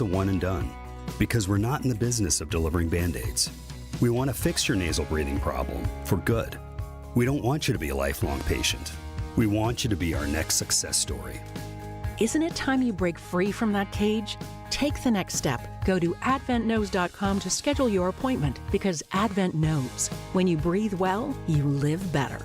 it's a one and done. Because we're not in the business of delivering Band-Aids. We want to fix your nasal breathing problem for good. We don't want you to be a lifelong patient. We want you to be our next success story. Isn't it time you break free from that cage? Take the next step. Go to adventknows.com to schedule your appointment, because Advent knows when you breathe well, you live better.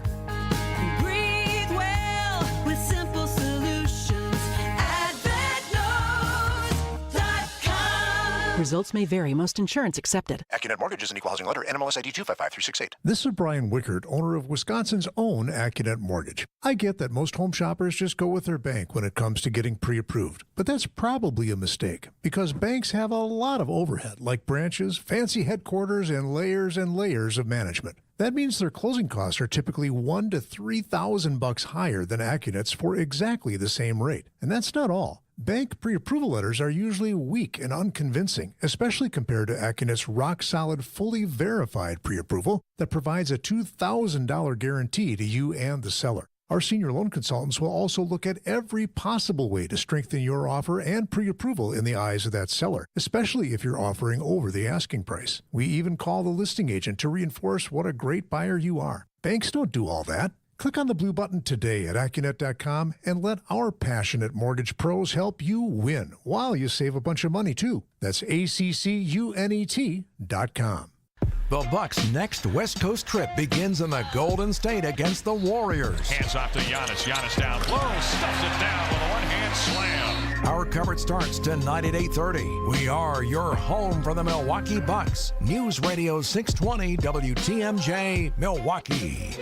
Breathe well with simple solutions. AdventKnows.com. Results may vary. Most insurance accepted. AccuNet Mortgage is an equal housing lender. NMLS ID 255368. This is Brian Wickert, owner of Wisconsin's own AccuNet Mortgage. I get that most home shoppers just go with their bank when it comes to getting pre-approved, but that's probably a mistake, because banks have a lot of overhead, like branches, fancy headquarters, and layers of management. That means their closing costs are typically $1,000 to $3,000 higher than AccuNet's for exactly the same rate. And that's not all. Bank pre-approval letters are usually weak and unconvincing, especially compared to AccuNet's rock-solid, fully verified pre-approval that provides a $2,000 guarantee to you and the seller. Our senior loan consultants will also look at every possible way to strengthen your offer and pre-approval in the eyes of that seller, especially if you're offering over the asking price. We even call the listing agent to reinforce what a great buyer you are. Banks don't do all that. Click on the blue button today at AccuNet.com and let our passionate mortgage pros help you win while you save a bunch of money, too. That's ACCUNET.com. The Bucks' next West Coast trip begins in the Golden State against the Warriors. Hands off to Giannis. Giannis down low, stuffs it down with a one-hand slam. Our coverage starts tonight at 8:30. We are your home for the Milwaukee Bucks. News Radio 620 WTMJ, Milwaukee.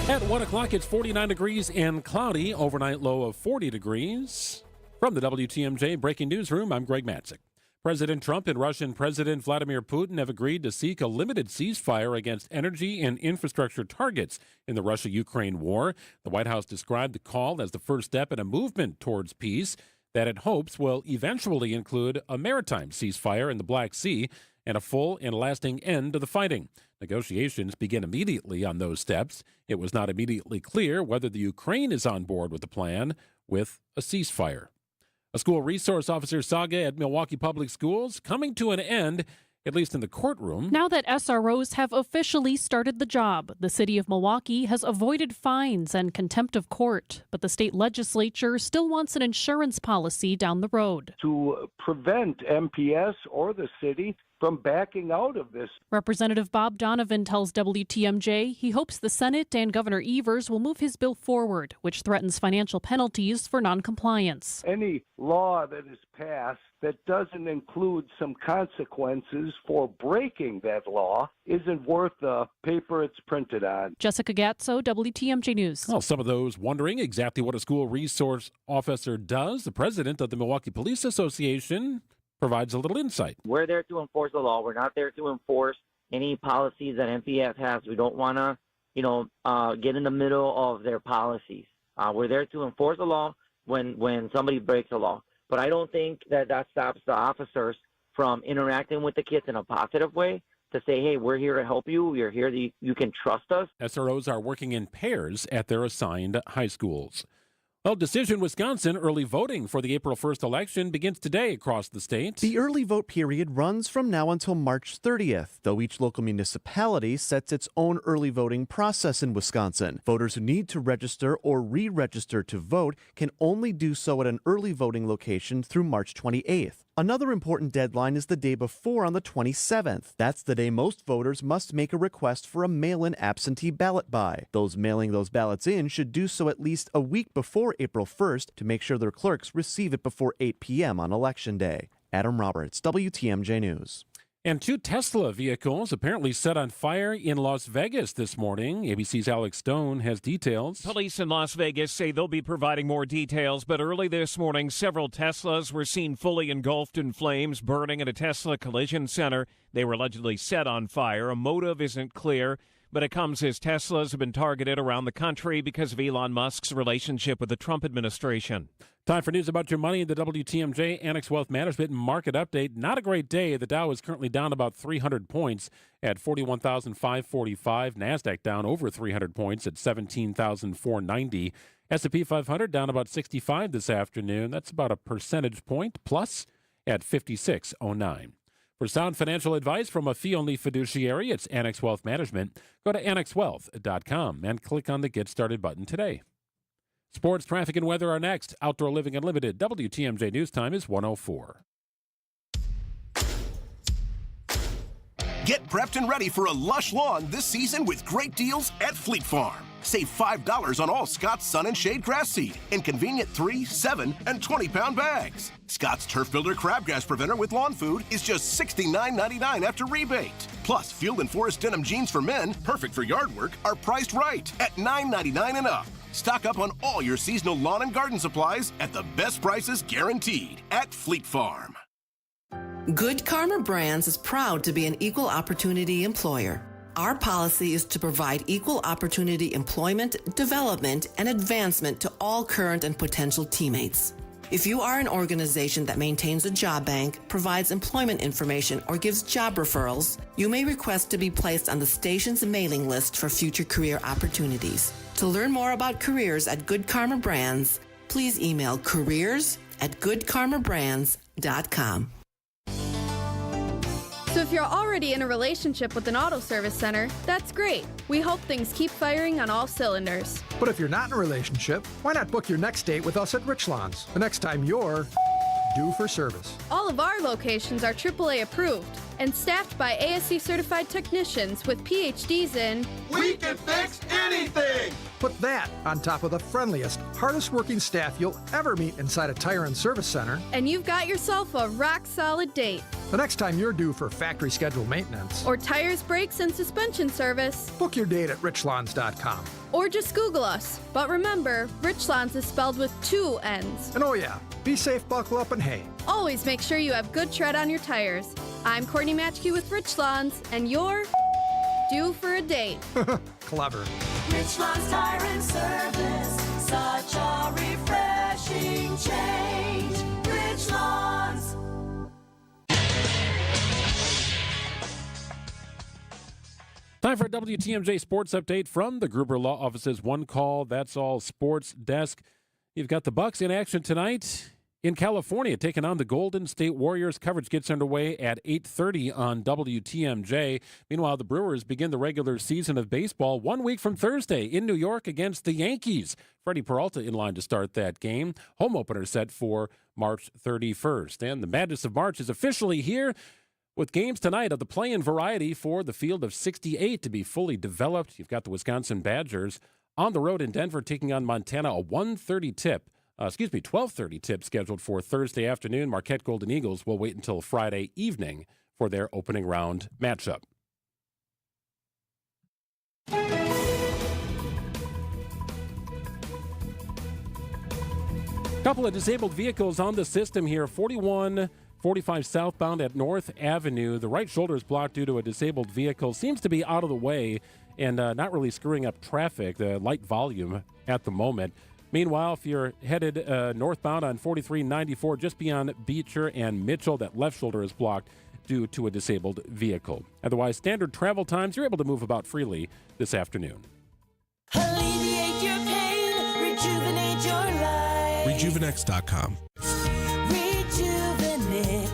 At 1 o'clock, it's 49 degrees and cloudy. Overnight low of 40 degrees. From the WTMJ Breaking News Room, I'm Greg Matzik. President Trump and Russian President Vladimir Putin have agreed to seek a limited ceasefire against energy and infrastructure targets in the Russia-Ukraine war. The White House described the call as the first step in a movement towards peace that it hopes will eventually include a maritime ceasefire in the Black Sea and a full and lasting end to the fighting. Negotiations begin immediately on those steps. It was not immediately clear whether the Ukraine is on board with the plan with a ceasefire. A school resource officer saga at Milwaukee Public Schools coming to an end, at least in the courtroom. Now that SROs have officially started the job, the city of Milwaukee has avoided fines and contempt of court, but the state legislature still wants an insurance policy down the road. To prevent MPS or the city from backing out of this. Representative Bob Donovan tells WTMJ he hopes the Senate and Governor Evers will move his bill forward, which threatens financial penalties for noncompliance. Any law that is passed that doesn't include some consequences for breaking that law isn't worth the paper it's printed on. Jessica Gatso, WTMJ News. Well, some of those wondering exactly what a school resource officer does. The president of the Milwaukee Police Association provides a little insight. We're there to enforce the law. We're not there to enforce any policies that MPS has. We don't want to, get in the middle of their policies. We're there to enforce the law when somebody breaks the law. But I don't think that stops the officers from interacting with the kids in a positive way to say, hey, we're here to help you. We're here. You can trust us. SROs are working in pairs at their assigned high schools. Well, Decision Wisconsin early voting for the April 1st election begins today across the state. The early vote period runs from now until March 30th, though each local municipality sets its own early voting process in Wisconsin. Voters who need to register or re-register to vote can only do so at an early voting location through March 28th. Another important deadline is the day before on the 27th. That's the day most voters must make a request for a mail-in absentee ballot by. Those mailing those ballots in should do so at least a week before April 1st to make sure their clerks receive it before 8 p.m. on Election Day. Adam Roberts, WTMJ News. And 2 Tesla vehicles apparently set on fire in Las Vegas this morning. ABC's Alex Stone has details. Police in Las Vegas say they'll be providing more details, but early this morning, several Teslas were seen fully engulfed in flames, burning at a Tesla collision center. They were allegedly set on fire. A motive isn't clear, but it comes as Teslas have been targeted around the country because of Elon Musk's relationship with the Trump administration. Time for news about your money in the WTMJ Annex Wealth Management Market Update. Not a great day. The Dow is currently down about 300 points at 41,545. NASDAQ down over 300 points at 17,490. S&P 500 down about 65 this afternoon. That's about a percentage point plus at 56.09. For sound financial advice from a fee-only fiduciary, it's Annex Wealth Management. Go to annexwealth.com and click on the Get Started button today. Sports, traffic, and weather are next. Outdoor Living Unlimited. WTMJ News Time is 1:04. Get prepped and ready for a lush lawn this season with great deals at Fleet Farm. Save $5 on all Scott's Sun and Shade grass seed in convenient 3, 7, and 20-pound bags. Scott's Turf Builder Crabgrass Preventer with lawn food is just $69.99 after rebate. Plus, Field and Forest denim jeans for men, perfect for yard work, are priced right at $9.99 and up. Stock up on all your seasonal lawn and garden supplies at the best prices guaranteed at Fleet Farm. Good Karma Brands is proud to be an equal opportunity employer. Our policy is to provide equal opportunity employment, development, and advancement to all current and potential teammates. If you are an organization that maintains a job bank, provides employment information, or gives job referrals, you may request to be placed on the station's mailing list for future career opportunities. To learn more about careers at Good Karma Brands, please email careers@goodkarmabrands.com. So if you're already in a relationship with an auto service center, that's great. We hope things keep firing on all cylinders. But if you're not in a relationship, why not book your next date with us at Richlands the next time you're due for service? All of our locations are AAA approved and staffed by ASC certified technicians with PhDs in We can fix anything! Put that on top of the friendliest, hardest working staff you'll ever meet inside a tire and service center, and you've got yourself a rock-solid date. the next time you're due for factory scheduled maintenance, Or tires, brakes, and suspension service. book your date at richlands.com. Or just Google us. But remember, Richlands is spelled with 2 N's. And oh yeah, be safe, buckle up, and hey, Always make sure you have good tread on your tires. I'm Courtney Matchkey with Richlands, and you're due for a date. clever. Richlands Tire and Service, such a refreshing change. Richlands. Time for a WTMJ Sports Update from the Gruber Law Office's One Call That's All Sports Desk. You've got the Bucks in action tonight in California, taking on the Golden State Warriors. Coverage gets underway at 8:30 on WTMJ. Meanwhile, the Brewers begin the regular season of baseball 1 week from Thursday in New York against the Yankees. Freddie Peralta in line to start that game. Home opener set for March 31st. And the madness of March is officially here, with games tonight of the play-in variety for the field of 68 to be fully developed. You've got the Wisconsin Badgers on the road in Denver taking on Montana, a 12:30 tip scheduled for Thursday afternoon. Marquette Golden Eagles will wait until Friday evening for their opening round matchup. Couple of disabled vehicles on the system here. 4145 southbound at North Avenue. The right shoulder is blocked due to a disabled vehicle. Seems to be out of the way and not really screwing up traffic, the light volume at the moment. Meanwhile, if you're headed northbound on 4394, just beyond Beecher and Mitchell, that left shoulder is blocked due to a disabled vehicle. Otherwise, standard travel times, you're able to move about freely this afternoon. Alleviate your pain, rejuvenate your life. Rejuvenex.com. Rejuvenex.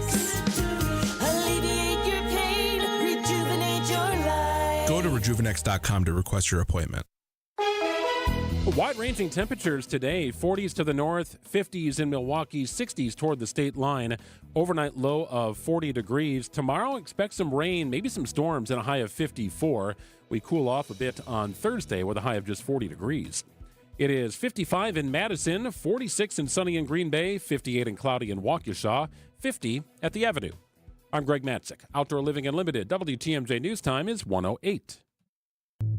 Alleviate your pain, rejuvenate your life. Go to Rejuvenex.com to request your appointment. Wide-ranging temperatures today, 40s to the north, 50s in Milwaukee, 60s toward the state line. Overnight low of 40 degrees. Tomorrow, expect some rain, maybe some storms, and a high of 54. We cool off a bit on Thursday with a high of just 40 degrees. It is 55 in Madison, 46 in sunny in Green Bay, 58 and cloudy in Waukesha, 50 at the Avenue. I'm Greg Matzik. Outdoor Living Unlimited. WTMJ News Time is 1:08.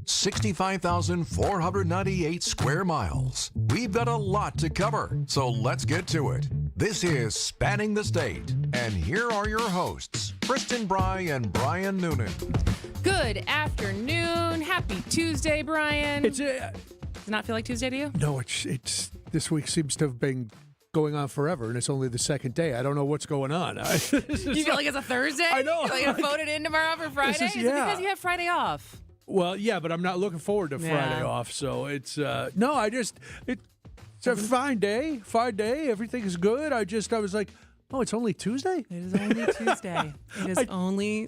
65,498 square miles. We've got a lot to cover, so let's get to it. This is Spanning the State, and here are your hosts, Kristin, Brey, and Brian Noonan. Good afternoon. Happy Tuesday, Brian. Does it not feel like Tuesday to you? No, it's this week seems to have been going on forever, and it's only the second day. I don't know what's going on. You feel like it's a Thursday? I know. You're like voted in tomorrow for Friday? Is it because you have Friday off? Well, yeah, but I'm not looking forward to Friday off. So it's It's a fine day. Everything is good. I was like, oh, it's only Tuesday? It is only Tuesday.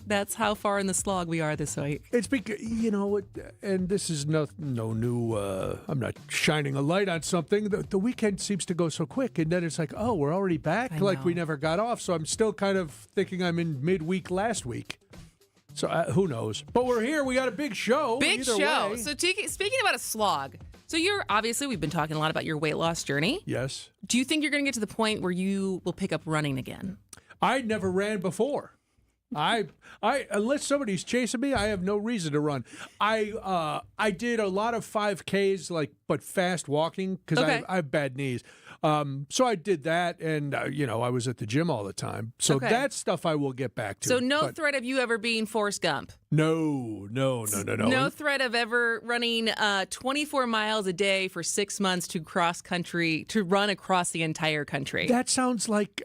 That's how far in the slog we are this week. It's because, and this is no new, I'm not shining a light on something. The weekend seems to go so quick, and then it's like, oh, we're already back? Like we never got off. So I'm still kind of thinking I'm in midweek last week. So who knows? But we're here. We got a big show. Big show. Way. So speaking about a slog, so we've been talking a lot about your weight loss journey. Yes. Do you think you're going to get to the point where you will pick up running again? I never ran before. I unless somebody's chasing me, I have no reason to run. I did a lot of 5Ks, but fast walking because I have bad knees. So I did that, and I was at the gym all the time. So that stuff I will get back to. So no threat of you ever being Forrest Gump? No. No threat of ever running 24 miles a day for 6 months to run across the entire country. That sounds like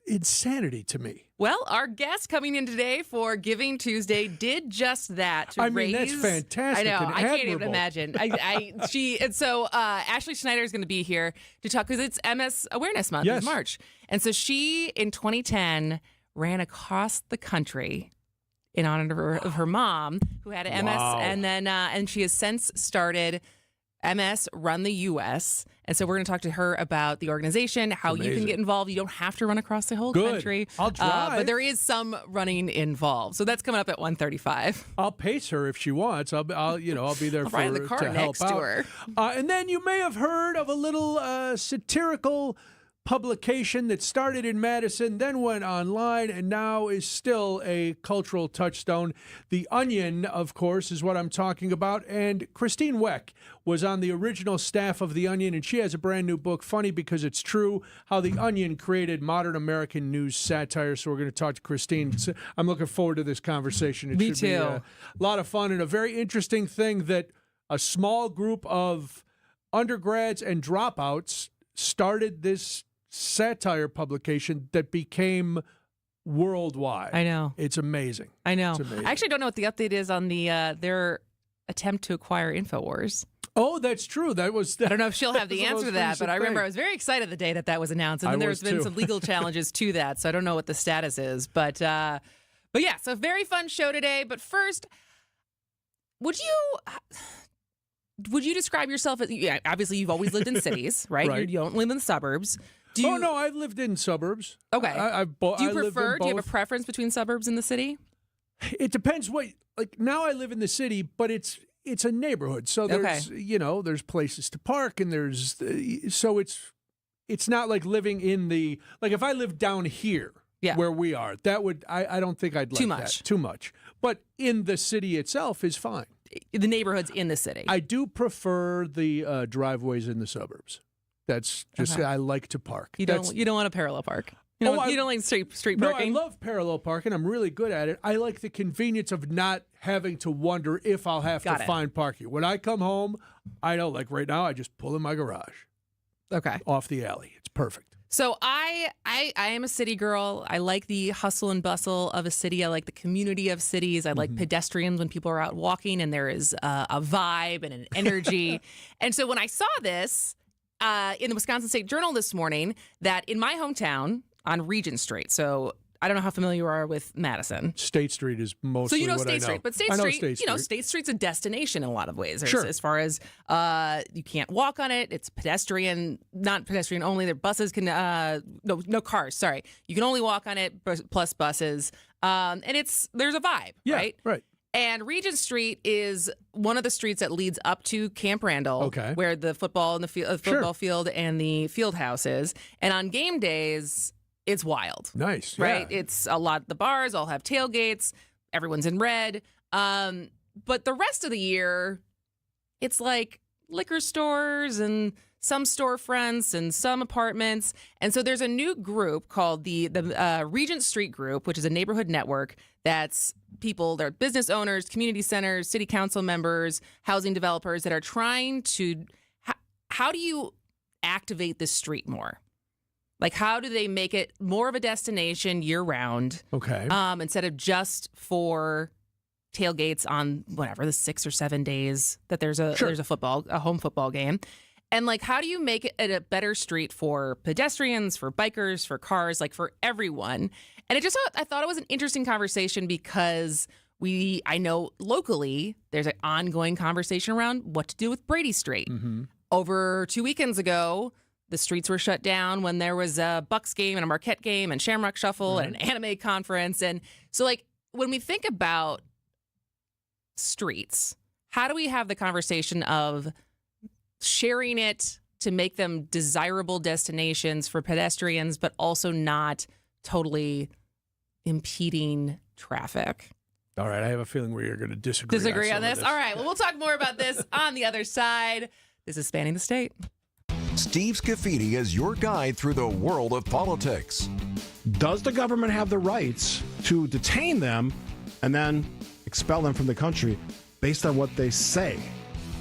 insanity to me. Well, our guest coming in today for Giving Tuesday did just that. That's fantastic. I know. And I can't even admirable. imagine. Ashley Schneider is going to be here to talk because it's MS Awareness Month in March, and so she in 2010 ran across the country in honor of her mom who had MS, and then and she has since started MS Run the U.S. And so we're going to talk to her about the organization, how you can get involved. You don't have to run across the whole country. I'll drive. But there is some running involved. So that's coming up at 1:35. I'll pace her if she wants. I'll be there I'll ride in the car to help next out. to her. And then you may have heard of a little satirical publication that started in Madison, then went online, and now is still a cultural touchstone. The Onion, of course, is what I'm talking about. And Kristin Weck was on the original staff of The Onion, and she has a brand new book, Funny Because It's True, How The Onion Created Modern American News Satire. So we're going to talk to Kristin. I'm looking forward to this conversation. Me should too. Be a lot of fun and a very interesting thing that a small group of undergrads and dropouts started this satire publication that became worldwide. I know. It's amazing. I know. It's amazing. I actually don't know what the update is on their attempt to acquire InfoWars. Oh, that's true. I don't know if she'll have the answer to that, but I remember I was very excited the day that was announced, and then there's been some legal challenges to that, so I don't know what the status is. But yeah, so very fun show today. But first, would you describe yourself as? Obviously, you've always lived in cities, right? Right. You don't live in the suburbs. No, I've lived in suburbs. Okay. Do you prefer? Do you have a both. preference between suburbs and the city? It depends now I live in the city, but it's a neighborhood. So there's there's places to park, and it's not like living in the if I lived down here where we are, that would I don't think I'd like too much. But in the city itself is fine. The neighborhood's in the city. I do prefer the driveways in the suburbs. That's just I like to park. You don't want a parallel park. You don't like street parking. No, I love parallel parking. I'm really good at it. I like the convenience of not having to wonder if I'll have to find parking. When I come home, I know, right now, I just pull in my garage. Okay. Off the alley. It's perfect. So I am a city girl. I like the hustle and bustle of a city. I like the community of cities. I like pedestrians when people are out walking and there is a vibe and an energy. And so when I saw this in the Wisconsin State Journal this morning, that in my hometown on Regent Street, so I don't know how familiar you are with Madison. State Street is mostly so you know what State I know. Street, but State Street, State Street's a destination in a lot of ways. As far as you can't walk on it, it's pedestrian, not pedestrian only. Their buses can no cars. Sorry, you can only walk on it plus buses, and there's a vibe, right? Right. And Regent Street is one of the streets that leads up to Camp Randall, where the football and the football field and the field house is. And on game days, it's wild. Nice. Right? Yeah. It's a lot. The bars all have tailgates. Everyone's in red. But the rest of the year, it's like liquor stores and some storefronts and some apartments. And so there's a new group called the Regent Street Group, which is a neighborhood network that's people, they're business owners, community centers, city council members, housing developers that are trying to, how do you activate this street more? How do they make it more of a destination year round? Okay. Instead of just for tailgates on whatever the 6 or 7 days that there's a home football game. And like, how do you make it a better street for pedestrians, for bikers, for cars, like for everyone? And I thought it was an interesting conversation because I know locally there's an ongoing conversation around what to do with Brady Street. Mm-hmm. Over 2 weekends ago, the streets were shut down when there was a Bucks game and a Marquette game and Shamrock Shuffle and an anime conference. And so, like, when we think about streets, how do we have the conversation of sharing it to make them desirable destinations for pedestrians, but also not totally impeding traffic? All right, I have a feeling we are going to disagree. Disagree on some of this? All right, well, we'll talk more about this on the other side. This is Spanning the State. Steve Scafidi is your guide through the world of politics. Does the government have the rights to detain them and then expel them from the country based on what they say?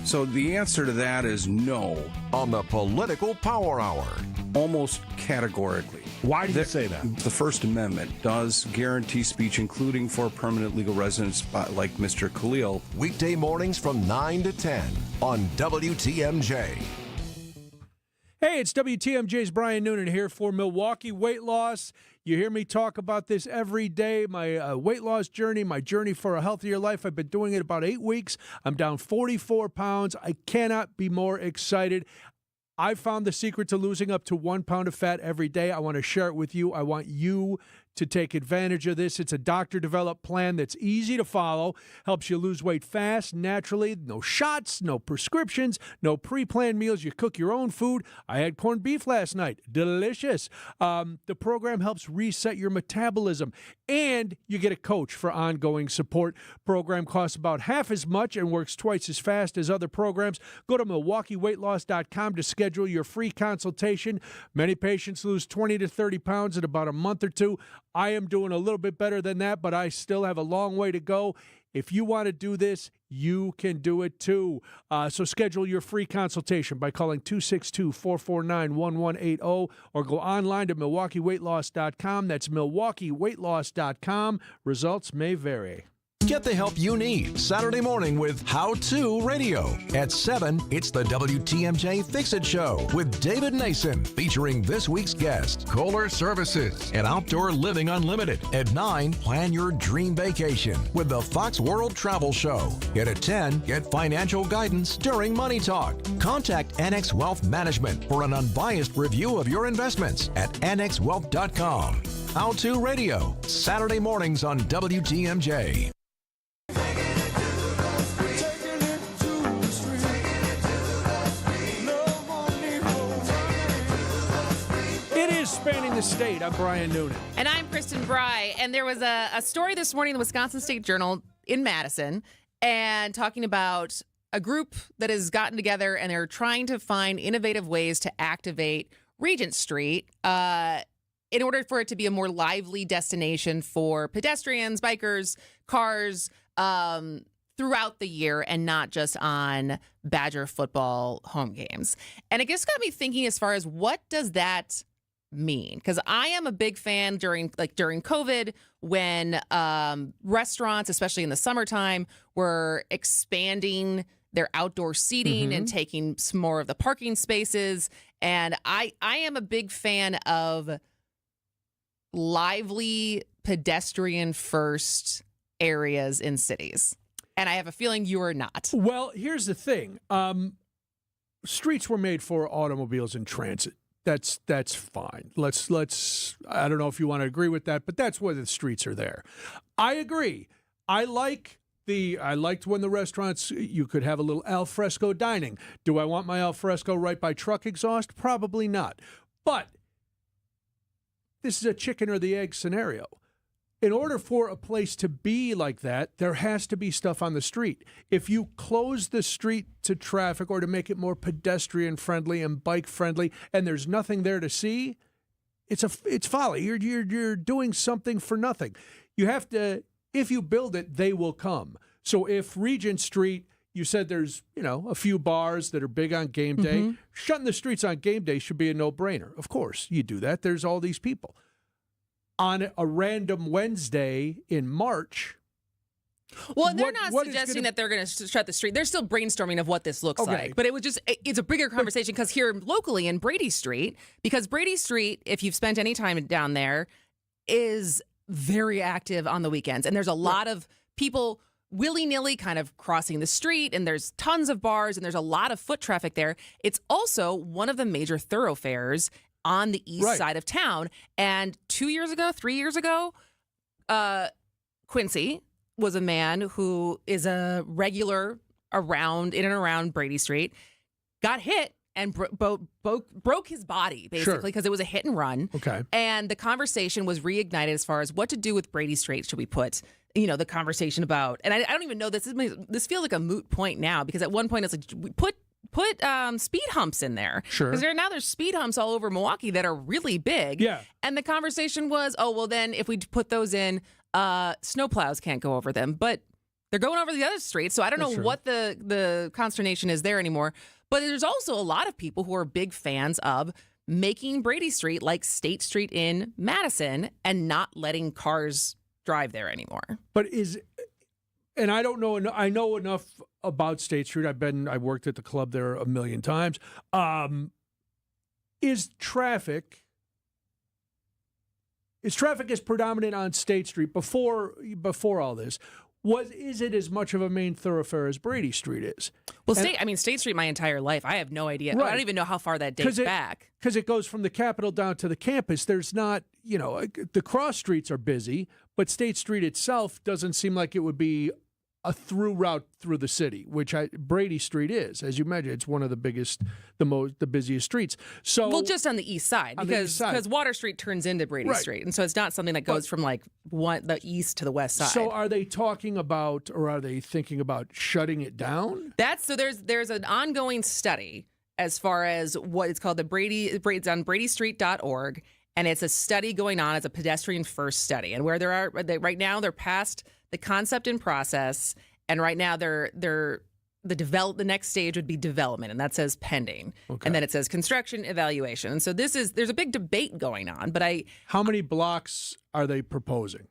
So the answer to that is no. On the Political Power Hour. Almost categorically. Why do you say that? The First Amendment does guarantee speech, including for permanent legal residents like Mr. Khalil. Weekday mornings from 9 to 10 on WTMJ. Hey, it's WTMJ's Brian Noonan here for Milwaukee Weight Loss. You hear me talk about this every day, my weight loss journey, my journey for a healthier life. I've been doing it about 8 weeks. I'm down 44 pounds. I cannot be more excited. I found the secret to losing up to 1 pound of fat every day. I want to share it with you. I want you to take advantage of this. It's a doctor-developed plan that's easy to follow, helps you lose weight fast, naturally, no shots, no prescriptions, no pre-planned meals. You cook your own food. I had corned beef last night. Delicious. The program helps reset your metabolism, and you get a coach for ongoing support. Program costs about half as much and works twice as fast as other programs. Go to MilwaukeeWeightLoss.com to schedule your free consultation. Many patients lose 20 to 30 pounds in about a month or two. I am doing a little bit better than that, but I still have a long way to go. If you want to do this, you can do it too. So schedule your free consultation by calling 262-449-1180 or go online to MilwaukeeWeightLoss.com. That's MilwaukeeWeightLoss.com. Results may vary. Get the help you need Saturday morning with How To Radio. At 7, it's the WTMJ Fix-It Show with David Nason, featuring this week's guest, Kohler Services and Outdoor Living Unlimited. At 9, plan your dream vacation with the Fox World Travel Show. And at 10, get financial guidance during Money Talk. Contact Annex Wealth Management for an unbiased review of your investments at annexwealth.com. How To Radio, Saturday mornings on WTMJ. Spanning the State. I'm Brian Noonan. And I'm Kristin Brey. And there was a story this morning in the Wisconsin State Journal in Madison, and talking about a group that has gotten together and they're trying to find innovative ways to activate Regent Street in order for it to be a more lively destination for pedestrians, bikers, cars, throughout the year and not just on Badger football home games. And it just got me thinking as far as what does that mean? Because I am a big fan during COVID when restaurants, especially in the summertime, were expanding their outdoor seating and taking some more of the parking spaces. And I am a big fan of lively pedestrian first areas in cities. And I have a feeling you are not. Well, here's the thing. Streets were made for automobiles and transit. That's fine. Let's I don't know if you want to agree with that, but that's why the streets are there. I agree. I liked when the restaurants, you could have a little al fresco dining. Do I want my al fresco right by truck exhaust? Probably not. But this is a chicken or the egg scenario. In order for a place to be like that, there has to be stuff on the street. If you close the street to traffic or to make it more pedestrian friendly and bike friendly, and there's nothing there to see, it's folly. You're doing something for nothing. You have to. If you build it, they will come. So if Regent Street, you said there's a few bars that are big on game day, shutting the streets on game day should be a no-brainer. Of course, you do that. There's all these people. On a random Wednesday in March, Well, they're not suggesting that they're going to shut the street. They're still brainstorming of what this looks like. But it's a bigger conversation because here locally in Brady Street, because Brady Street, if you've spent any time down there, is very active on the weekends. And there's a lot of people willy-nilly kind of crossing the street, and there's tons of bars, and there's a lot of foot traffic there. It's also one of the major thoroughfares on the east side of town. And 3 years ago, Quincy was a man who is a regular in and around Brady Street, got hit and broke his body, basically, because it was a hit and run. Okay. And the conversation was reignited as far as what to do with Brady Street. Should we put, the conversation about, and I don't even know, this feels like a moot point now, because at one point it's like, we put speed humps in there. Sure. Because there's speed humps all over Milwaukee that are really big. Yeah. And the conversation was, then if we put those in, snowplows can't go over them, but they're going over the other streets. So I don't know what the consternation is there anymore. But there's also a lot of people who are big fans of making Brady Street like State Street in Madison and not letting cars drive there anymore. But and I don't know, I know enough about State Street. I worked at the club there a million times. Is traffic as predominant on State Street before all this? Is it as much of a main thoroughfare as Brady Street is? Well, State Street my entire life. I have no idea. Right. I don't even know how far that dates back. Because it goes from the Capitol down to the campus. There's not, the cross streets are busy, but State Street itself doesn't seem like it would be a through route through the city, which Brady Street is. As you imagine, it's one of the biggest, the busiest streets. So, just on the east side, because Water Street turns into Brady Street, and so it's not something that goes from the east to the west side. So, are they talking about, or are they thinking about shutting it down? There's an ongoing study as far as what it's called it's on BradyStreet.org, and it's a study going on. It's a pedestrian first study, and where right now they're past the concept and process, and right now the next stage would be development, and that says pending, and then it says construction evaluation, and so there's a big debate going on. But how many blocks are they proposing?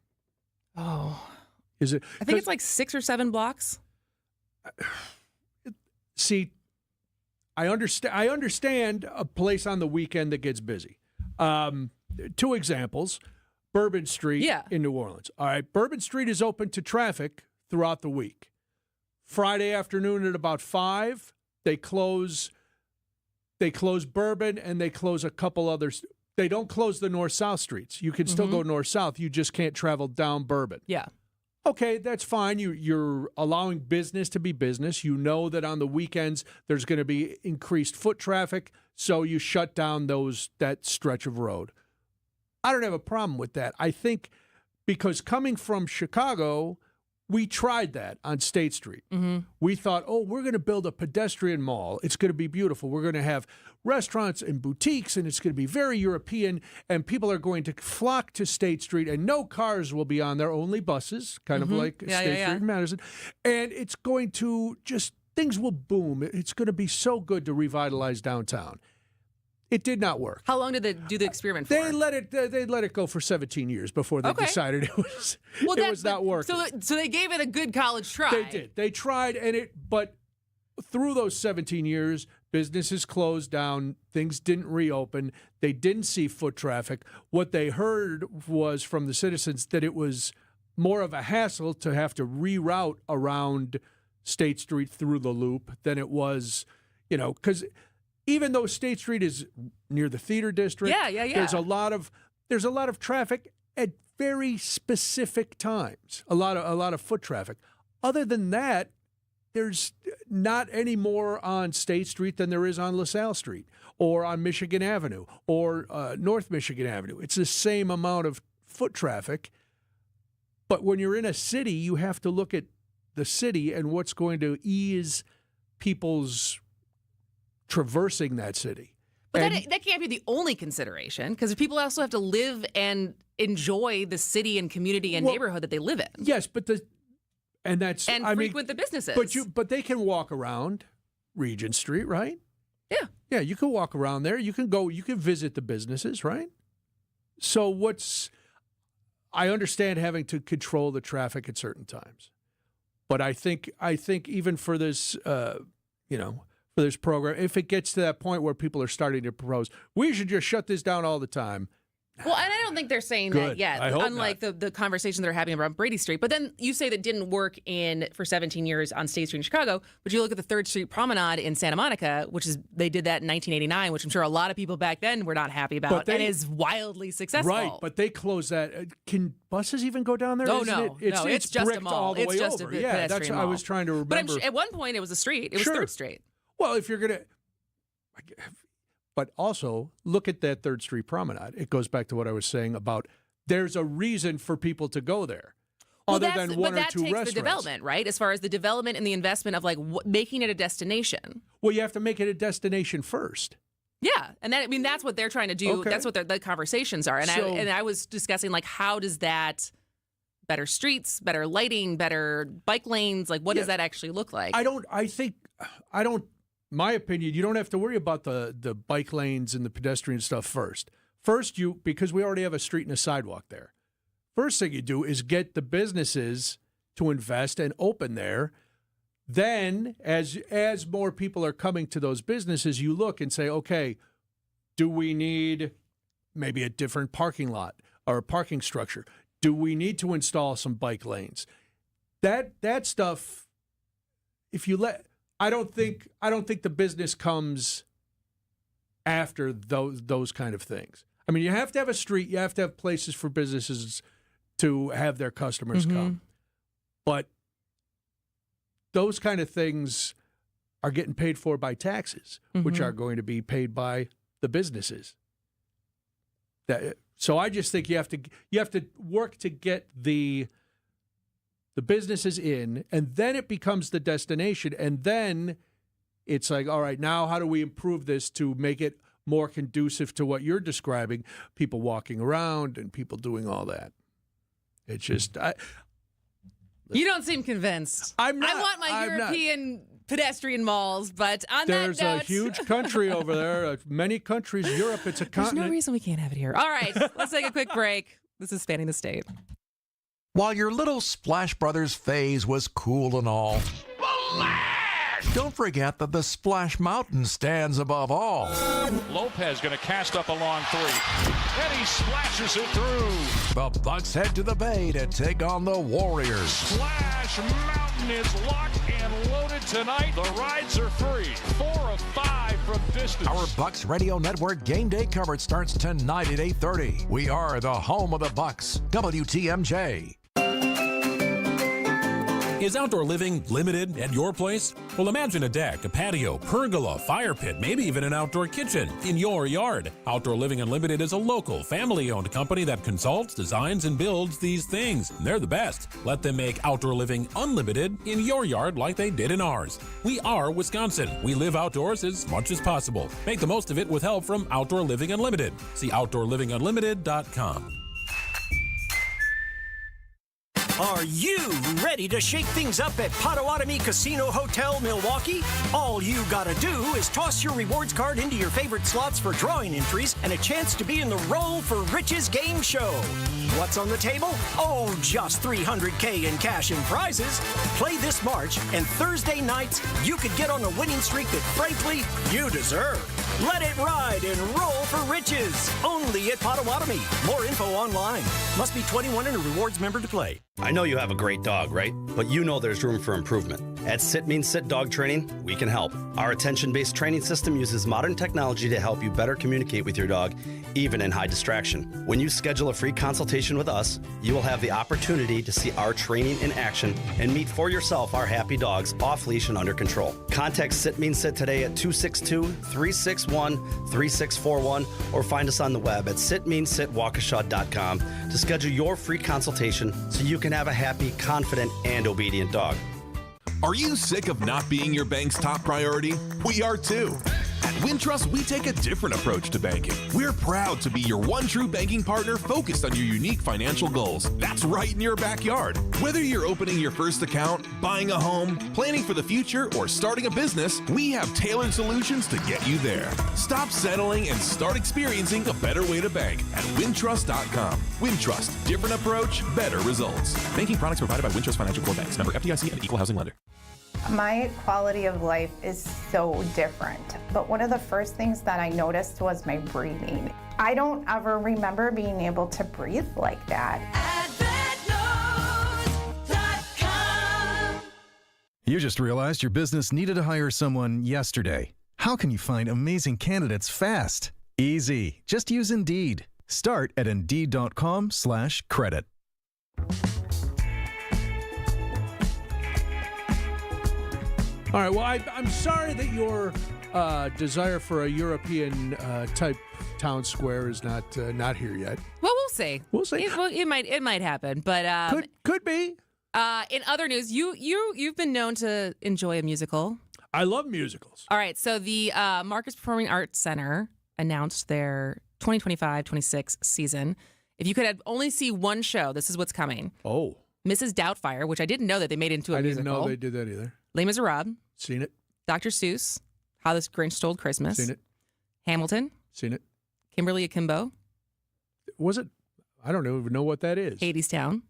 Is it? I think it's like 6 or 7 blocks. See, I understand a place on the weekend that gets busy. 2 examples. Bourbon Street in New Orleans. All right, Bourbon Street is open to traffic throughout the week. Friday afternoon at about 5, they close Bourbon, and they close a couple others. They don't close the north-south streets. You can still go north-south. You just can't travel down Bourbon. Yeah. Okay, that's fine. You're allowing business to be business. You know that on the weekends there's going to be increased foot traffic, so you shut down that stretch of road. I don't have a problem with that. I think because coming from Chicago, we tried that on State Street. Mm-hmm. We thought, we're going to build a pedestrian mall. It's going to be beautiful. We're going to have restaurants and boutiques, and it's going to be very European, and people are going to flock to State Street, and no cars will be on there, only buses, kind of like State Street in Madison. And it's going to things will boom. It's going to be so good to revitalize downtown. It did not work. How long did they do the experiment for? They let it go for 17 years before they decided it was not working. So they gave it a good college try. They did. They tried, but through those 17 years, businesses closed down, things didn't reopen, they didn't see foot traffic. What they heard was from the citizens that it was more of a hassle to have to reroute around State Street through the loop than it was, because even though State Street is near the theater district, there's a lot of traffic at very specific times. A lot of foot traffic. Other than that, there's not any more on State Street than there is on LaSalle Street or on Michigan Avenue or North Michigan Avenue. It's the same amount of foot traffic. But when you're in a city, you have to look at the city and what's going to ease people's traversing that city. But that can't be the only consideration, because people also have to live and enjoy the city and community and neighborhood that they live in. Yes, but frequent the businesses. But they can walk around Regent Street, right? Yeah. Yeah, you can walk around there. You can visit the businesses, right? So I understand having to control the traffic at certain times. But I think even for this, for this program, if it gets to that point where people are starting to propose, we should just shut this down all the time. Well, and I don't think they're saying Good. that yet, I hope unlike the conversation they're having about Brady Street. But then you say that didn't work for 17 years on State Street in Chicago, but you look at the 3rd Street Promenade in Santa Monica, they did that in 1989, which I'm sure a lot of people back then were not happy about, and is wildly successful. Right, but they closed that. Can buses even go down there? Oh, Isn't no. It's just a bricked mall. all the It's way just over. a Yeah, pedestrian that's what I mall. was trying to remember. But at one point, it was a street. It was 3rd Street. Well, if you're going to... But also, look at that 3rd Street Promenade. It goes back to what I was saying about there's a reason for people to go there. Other than one or two restaurants. But that takes the development, right? As far as the development and the investment of making it a destination. Well, you have to make it a destination first. Yeah, and that's what they're trying to do. Okay. That's what the conversations are. And I was discussing how does that better streets, better lighting, better bike lanes, what does that actually look like? My opinion, you don't have to worry about the bike lanes and the pedestrian stuff first. First, because we already have a street and a sidewalk there. First thing you do is get the businesses to invest and open there. Then, as more people are coming to those businesses, you look and say, okay, do we need maybe a different parking lot or a parking structure? Do we need to install some bike lanes? That stuff, I don't think the business comes after those kind of things. I mean, you have to have a street, you have to have places for businesses to have their customers come. But those kind of things are getting paid for by taxes, which are going to be paid by the businesses. So I just think you have to work to get the businesses in, and then it becomes the destination, and then it's like, all right, now how do we improve this to make it more conducive to what you're describing, people walking around and people doing all that. It's just... You don't seem convinced. I'm not. I want my European pedestrian malls, but on There's that note... a huge country over there. Many countries. Europe, it's a continent. There's no reason we can't have it here. All right, let's take a quick break. This is Spanning the State. While your little Splash Brothers phase was cool and all, don't forget that the Splash Mountain stands above all. Lopez going to cast up a long three. And he splashes it through. The Bucks head to the Bay to take on the Warriors. Splash Mountain is locked and loaded tonight. The rides are free. 4 of 5 from distance. Our Bucks Radio Network game day coverage starts tonight at 8:30. We are the home of the Bucks. WTMJ. Is outdoor living limited at your place? Well, imagine a deck, a patio, pergola, fire pit, maybe even an outdoor kitchen in your yard. Outdoor Living Unlimited is a local, family-owned company that consults, designs, and builds these things. And they're the best. Let them make outdoor living unlimited in your yard like they did in ours. We are Wisconsin. We live outdoors as much as possible. Make the most of it with help from Outdoor Living Unlimited. See OutdoorLivingUnlimited.com. Are you ready to shake things up at Potawatomi Casino Hotel, Milwaukee? All you gotta do is toss your rewards card into your favorite slots for drawing entries and a chance to be in the Roll for Riches game show. What's on the table? Oh, just $300K in cash and prizes. Play this March, and Thursday nights, you could get on a winning streak that, frankly, you deserve. Let it ride and roll for riches. Only at Potawatomi. More info online. Must be 21 and a rewards member to play. I know you have a great dog, right? But you know there's room for improvement. At Sit Means Sit Dog Training, we can help. Our attention-based training system uses modern technology to help you better communicate with your dog, even in high distraction. When you schedule a free consultation with us, you will have the opportunity to see our training in action and meet for yourself our happy dogs off leash and under control. Contact Sit Means Sit today at 262-361-3641 or find us on the web at sitmeansitwaukesha.com to schedule your free consultation so you can have a happy, confident, and obedient dog. Are you sick of not being your bank's top priority? We are too. At Wintrust, we take a different approach to banking. We're proud to be your one true banking partner focused on your unique financial goals. That's right in your backyard. Whether you're opening your first account, buying a home, planning for the future, or starting a business, we have tailored solutions to get you there. Stop settling and start experiencing a better way to bank at wintrust.com. Wintrust, different approach, better results. Banking products provided by Wintrust Financial Corp Banks, member FDIC and equal housing lender. My quality of life is so different, but one of the first things that I noticed was my breathing. I don't ever remember being able to breathe like that. You just realized your business needed to hire someone yesterday. How can you find amazing candidates fast? Easy. Just use Indeed. Start at Indeed.com/credit. All right, well, I'm sorry that your desire for a European type town square is not here yet. Well, we'll see. We'll see. It might happen, but could be. In other news, you've been known to enjoy a musical. I love musicals. All right, so the Marcus Performing Arts Center announced their 2025-26 season. If you could only see one show, this is what's coming. Oh. Mrs. Doubtfire, which I didn't know that they made into a musical. I didn't know they did that either. Les Miserables. Seen it. Dr. Seuss. How the Grinch Stole Christmas. Seen it. Hamilton. Seen it. Kimberly Akimbo. Was it? I don't even know what that is. Hadestown.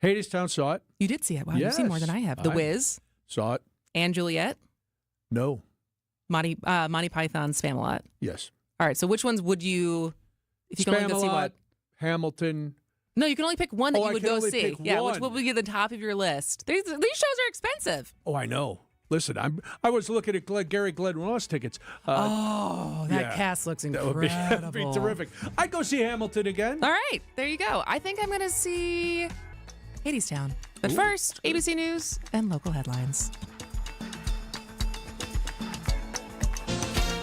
Hadestown, saw it. You did see it. Wow, yes. You've seen more than I have. The Wiz. Saw it. And Juliet. No. Monty Python's Spamalot. Yes. All right, so which ones would you, if you can only go see one? Hamilton. No, you can only pick one that you would go see. Pick yeah, one. which would be at the top of your list. These shows are expensive. Oh, I know. Listen, I was looking at Gary Glenn Ross tickets. That cast looks incredible. That would be terrific. I'd go see Hamilton again. All right, there you go. I think I'm going to see Hadestown. But first, ABC News and local headlines.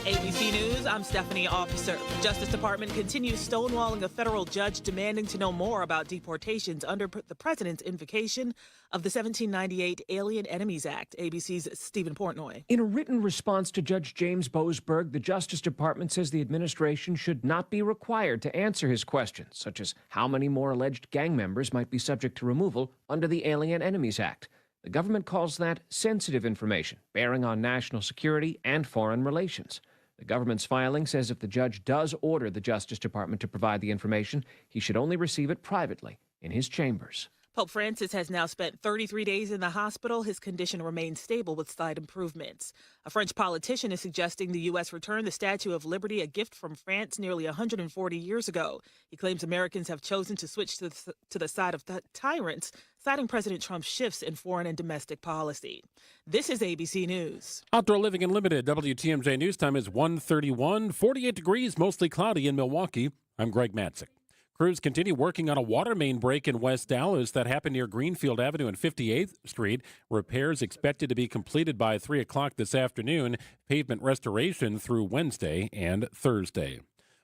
ABC News, I'm Stephanie Officer. The Justice Department continues stonewalling a federal judge demanding to know more about deportations under the president's invocation of the 1798 Alien Enemies Act. ABC's Stephen Portnoy. In a written response to Judge James Boasberg, the Justice Department says the administration should not be required to answer his questions, such as how many more alleged gang members might be subject to removal under the Alien Enemies Act. The government calls that sensitive information, bearing on national security and foreign relations. The government's filing says if the judge does order the Justice Department to provide the information, he should only receive it privately in his chambers. Pope Francis has now spent 33 days in the hospital. His condition remains stable with slight improvements. A French politician is suggesting the U.S. return the Statue of Liberty, a gift from France nearly 140 years ago. He claims Americans have chosen to switch to the side of tyrants, citing President Trump's shifts in foreign and domestic policy. This is ABC News. Outdoor Living Unlimited, WTMJ News Time is 1:31, 48 degrees, mostly cloudy in Milwaukee. I'm Greg Matzik. Crews continue working on a water main break in West Dallas that happened near Greenfield Avenue and 58th Street. Repairs expected to be completed by 3 o'clock this afternoon. Pavement restoration through Wednesday and Thursday.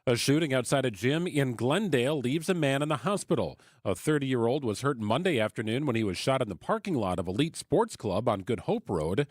A shooting outside a gym in Glendale leaves a man in the hospital. A 30-year-old was hurt Monday afternoon when he was shot in the parking lot of Elite Sports Club on Good Hope Road.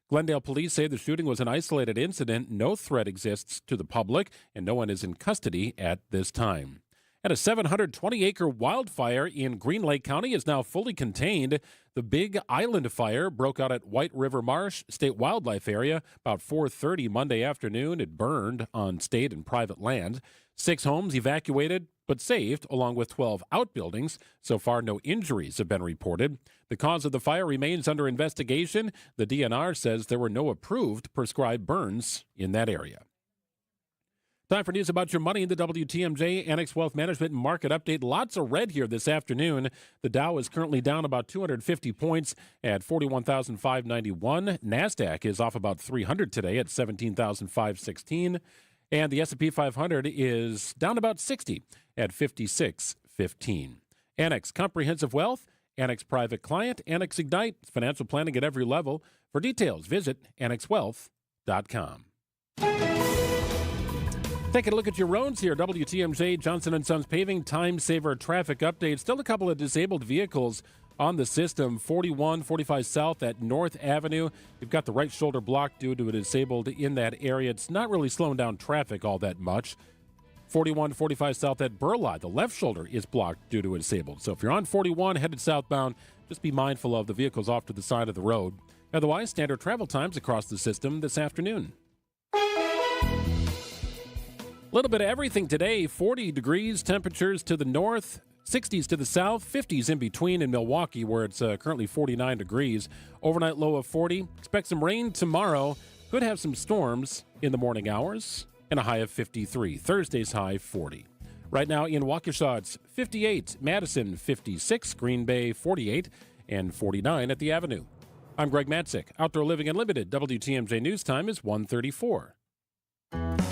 Glendale police say the shooting was an isolated incident. No threat exists to the public, and no one is in custody at this time. And a 720-acre wildfire in Green Lake County is now fully contained. The Big Island Fire broke out at White River Marsh State Wildlife Area about 4:30 Monday afternoon. It burned on state and private land. 6 homes evacuated but saved, along with 12 outbuildings. So far, no injuries have been reported. The cause of the fire remains under investigation. The DNR says there were no approved prescribed burns in that area. Time for news about your money in the WTMJ Annex Wealth Management Market Update. Lots of red here this afternoon. The Dow is currently down about 250 points at 41,591. NASDAQ is off about 300 today at 17,516. And the S&P 500 is down about 60 at 5615. Annex Comprehensive Wealth, Annex Private Client, Annex Ignite, financial planning at every level. For details, visit annexwealth.com. Taking a look at your roads here. WTMJ Johnson & Sons Paving Time Saver Traffic Update. Still a couple of disabled vehicles on the system. 41, 45 south at North Avenue. You've got the right shoulder blocked due to a disabled in that area. It's not really slowing down traffic all that much. 41, 45 south at Burleigh. The left shoulder is blocked due to a disabled. So if you're on 41 headed southbound, just be mindful of the vehicles off to the side of the road. Otherwise, standard travel times across the system this afternoon. A little bit of everything today. 40 degrees temperatures to the north, 60s to the south, 50s in between in Milwaukee, where it's currently 49 degrees. Overnight low of 40. Expect some rain tomorrow. Could have some storms in the morning hours, and a high of 53. Thursday's high 40. Right now in Waukesha, it's 58. Madison, 56. Green Bay, 48. And 49 at the Avenue. I'm Greg Matzik. Outdoor Living Unlimited. WTMJ News Time is 1:34.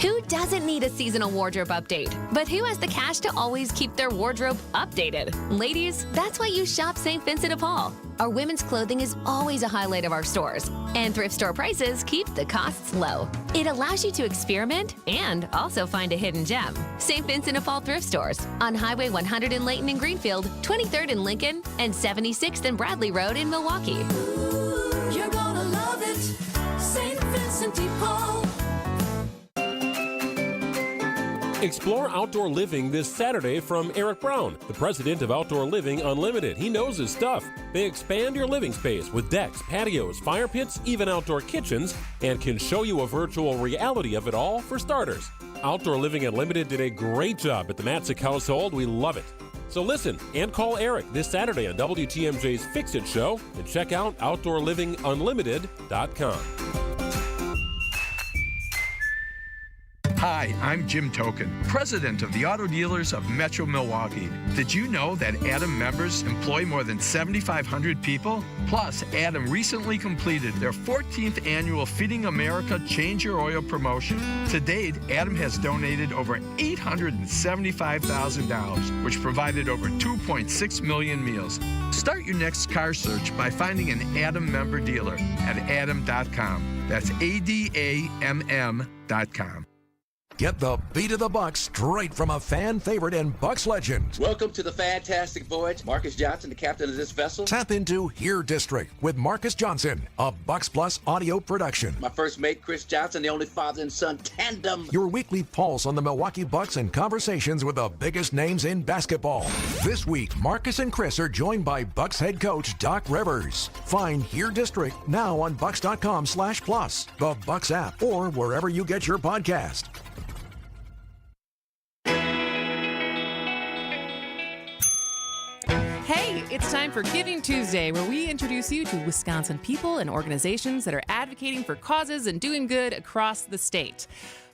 Who doesn't need a seasonal wardrobe update? But who has the cash to always keep their wardrobe updated? Ladies, that's why you shop St. Vincent de Paul. Our women's clothing is always a highlight of our stores, and thrift store prices keep the costs low. It allows you to experiment and also find a hidden gem. St. Vincent de Paul thrift stores on Highway 100 in Layton and Greenfield, 23rd in Lincoln, and 76th and Bradley Road in Milwaukee. You're gonna love it, St. Vincent de Paul. Explore outdoor living this Saturday from Eric Brown, the president of Outdoor Living Unlimited. He knows his stuff. They expand your living space with decks, patios, fire pits, even outdoor kitchens, and can show you a virtual reality of it all for starters. Outdoor Living Unlimited did a great job at the Matzik household. We love it. So listen and call Eric this Saturday on WTMJ's Fix It Show and check out OutdoorLivingUnlimited.com. Hi, I'm Jim Token, president of the Auto Dealers of Metro Milwaukee. Did you know that Adam members employ more than 7,500 people? Plus, Adam recently completed their 14th annual Feeding America Change Your Oil promotion. To date, Adam has donated over $875,000, which provided over 2.6 million meals. Start your next car search by finding an Adam member dealer at adam.com. That's ADAMM.com. Get the beat of the Bucks straight from a fan favorite and Bucks legend. Welcome to the fantastic voyage. Marcus Johnson, the captain of this vessel. Tap into Here District with Marcus Johnson, a Bucks Plus audio production. My first mate, Chris Johnson, the only father and son tandem. Your weekly pulse on the Milwaukee Bucks and conversations with the biggest names in basketball. This week, Marcus and Chris are joined by Bucks head coach Doc Rivers. Find Here District now on Bucks.com/plus, the Bucks app, or wherever you get your podcast. Hey, it's time for Giving Tuesday, where we introduce you to Wisconsin people and organizations that are advocating for causes and doing good across the state.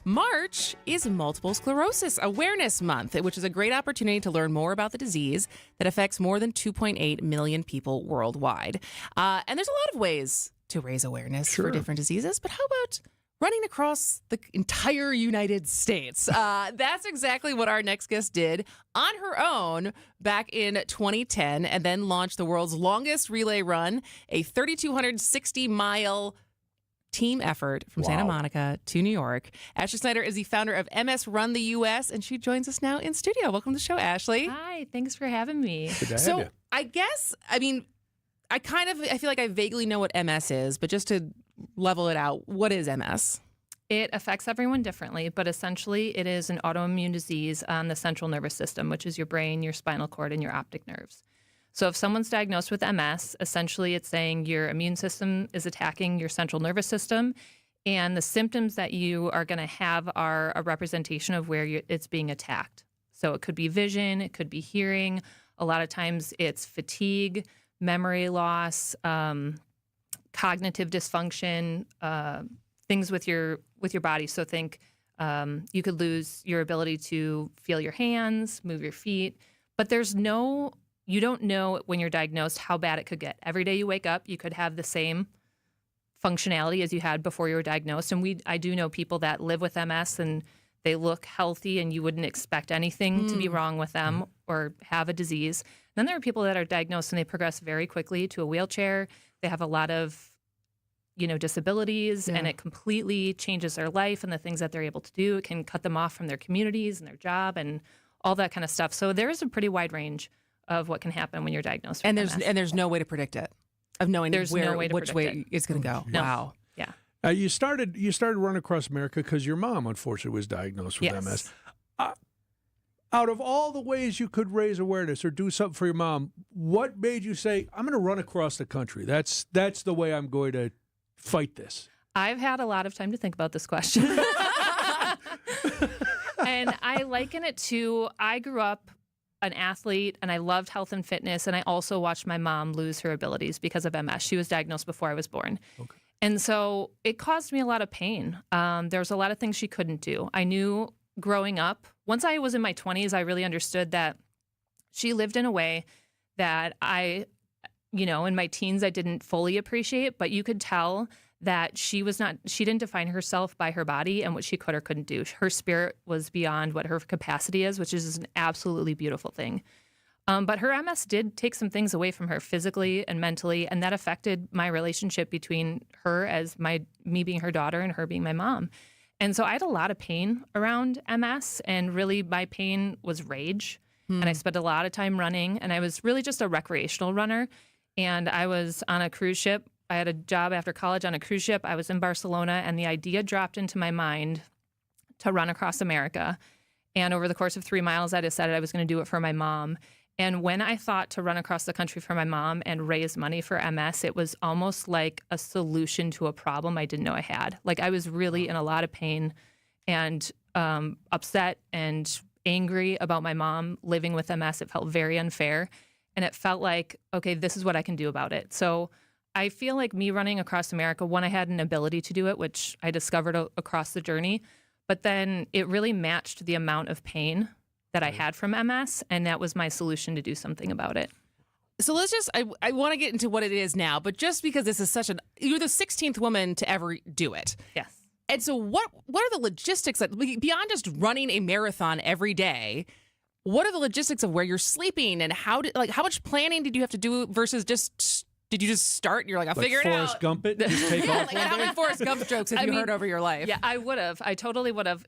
March is Multiple Sclerosis Awareness Month, which is a great opportunity to learn more about the disease that affects more than 2.8 million people worldwide. And there's a lot of ways to raise awareness for different diseases, but how about running across the entire United States? That's exactly what our next guest did on her own back in 2010, and then launched the world's longest relay run, a 3,260-mile team effort from Santa Monica to New York. Ashley Snyder is the founder of MS Run the US, and she joins us now in studio. Welcome to the show, Ashley. Hi, thanks for having me. Good to have you. I guess, I feel like I vaguely know what MS is, but just to level it out, what is MS? It affects everyone differently, but essentially it is an autoimmune disease on the central nervous system, which is your brain, your spinal cord, and your optic nerves. So if someone's diagnosed with MS, essentially it's saying your immune system is attacking your central nervous system, and the symptoms that you are going to have are a representation of where it's being attacked. So it could be vision, it could be hearing. A lot of times it's fatigue, memory loss, cognitive dysfunction, things with your body. So think you could lose your ability to feel your hands, move your feet, but you don't know when you're diagnosed how bad it could get. Every day you wake up, you could have the same functionality as you had before you were diagnosed. And I do know people that live with MS and they look healthy and you wouldn't expect anything to be wrong with them or have a disease. And then there are people that are diagnosed and they progress very quickly to a wheelchair. They have a lot of disabilities, and it completely changes their life and the things that they're able to do. It can cut them off from their communities and their job and all that kind of stuff. So there is a pretty wide range of what can happen when you're diagnosed with And MS. there's no way to predict it, of knowing There's no way to which predict way it. it's going to go. No. Wow. Yeah. You started Run Across America because your mom, unfortunately, was diagnosed with MS. Out of all the ways you could raise awareness or do something for your mom, what made you say, I'm going to run across the country? That's the way I'm going to fight this. I've had a lot of time to think about this question. And I liken it to, I grew up an athlete and I loved health and fitness. And I also watched my mom lose her abilities because of MS. She was diagnosed before I was born. Okay. And so it caused me a lot of pain. There was a lot of things she couldn't do. I knew growing up, once I was in my 20s, I really understood that she lived in a way that I, in my teens, I didn't fully appreciate, but you could tell that she didn't define herself by her body and what she could or couldn't do. Her spirit was beyond what her capacity is, which is an absolutely beautiful thing. But her MS did take some things away from her physically and mentally, and that affected my relationship between her as me being her daughter and her being my mom. And so I had a lot of pain around MS, and really my pain was rage. And I spent a lot of time running, and I was really just a recreational runner. And I was on a cruise ship. I had a job after college on a cruise ship. I was in Barcelona, and the idea dropped into my mind to run across America. And over the course of 3 miles, I decided I was going to do it for my mom. And when I thought to run across the country for my mom and raise money for MS, it was almost like a solution to a problem I didn't know I had. Like, I was really in a lot of pain and upset and angry about my mom living with MS. It felt very unfair. And it felt like, okay, this is what I can do about it. So I feel like me running across America, one, I had an ability to do it, which I discovered across the journey. But then it really matched the amount of pain that I had from MS, and that was my solution to do something about it. So let's just, I want to get into what it is now, but just because this is you're the 16th woman to ever do it. Yes. And so what are the logistics, beyond just running a marathon every day, what are the logistics of where you're sleeping and how much planning did you have to do versus did you just start and you're like, I'll figure it out? Forrest Gump it? Just take off one how day? many Forrest Gump jokes have you heard over your life? Yeah, I would have. I totally would have.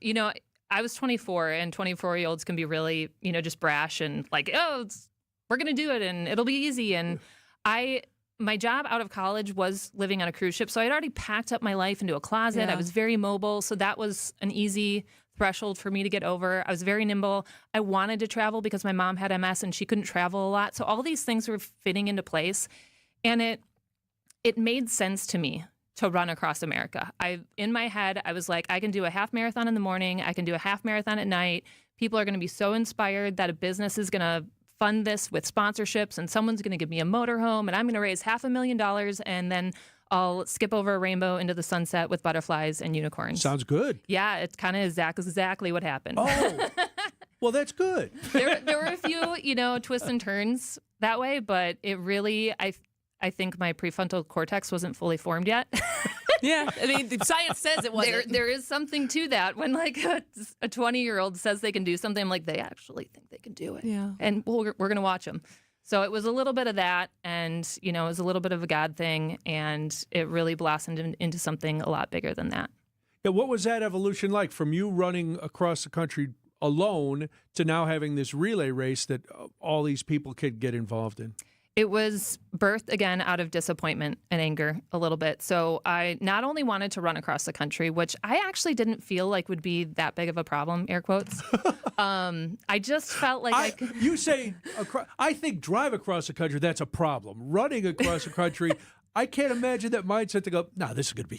I was 24, and 24-year-olds can be really, just brash and like, we're going to do it and it'll be easy. And my job out of college was living on a cruise ship. So I'd already packed up my life into a closet. Yeah. I was very mobile. So that was an easy threshold for me to get over. I was very nimble. I wanted to travel because my mom had MS and she couldn't travel a lot. So all these things were fitting into place. And it made sense to me to run across America. In my head, I was like, I can do a half marathon in the morning. I can do a half marathon at night. People are going to be so inspired that a business is going to fund this with sponsorships, and someone's going to give me a motorhome, and I'm going to raise $500,000, and then I'll skip over a rainbow into the sunset with butterflies and unicorns. Sounds good. Yeah, it kind of is exactly what happened. Oh, well, that's good. There were a few, twists and turns that way, but it really, I think my prefrontal cortex wasn't fully formed yet. Yeah, I mean, the science says it wasn't. There is something to that. When like a 20-year-old says they can do something, I'm like, they actually think they can do it. Yeah. And we're going to watch them. So it was a little bit of that, and it was a little bit of a God thing, and it really blossomed into something a lot bigger than that. Yeah, what was that evolution like from you running across the country alone to now having this relay race that all these people could get involved in? It was birthed, again, out of disappointment and anger a little bit. So I not only wanted to run across the country, which I actually didn't feel like would be that big of a problem, air quotes. I just felt like you say, I think drive across the country, that's a problem. Running across the country, I can't imagine that mindset to go, no, this is going to be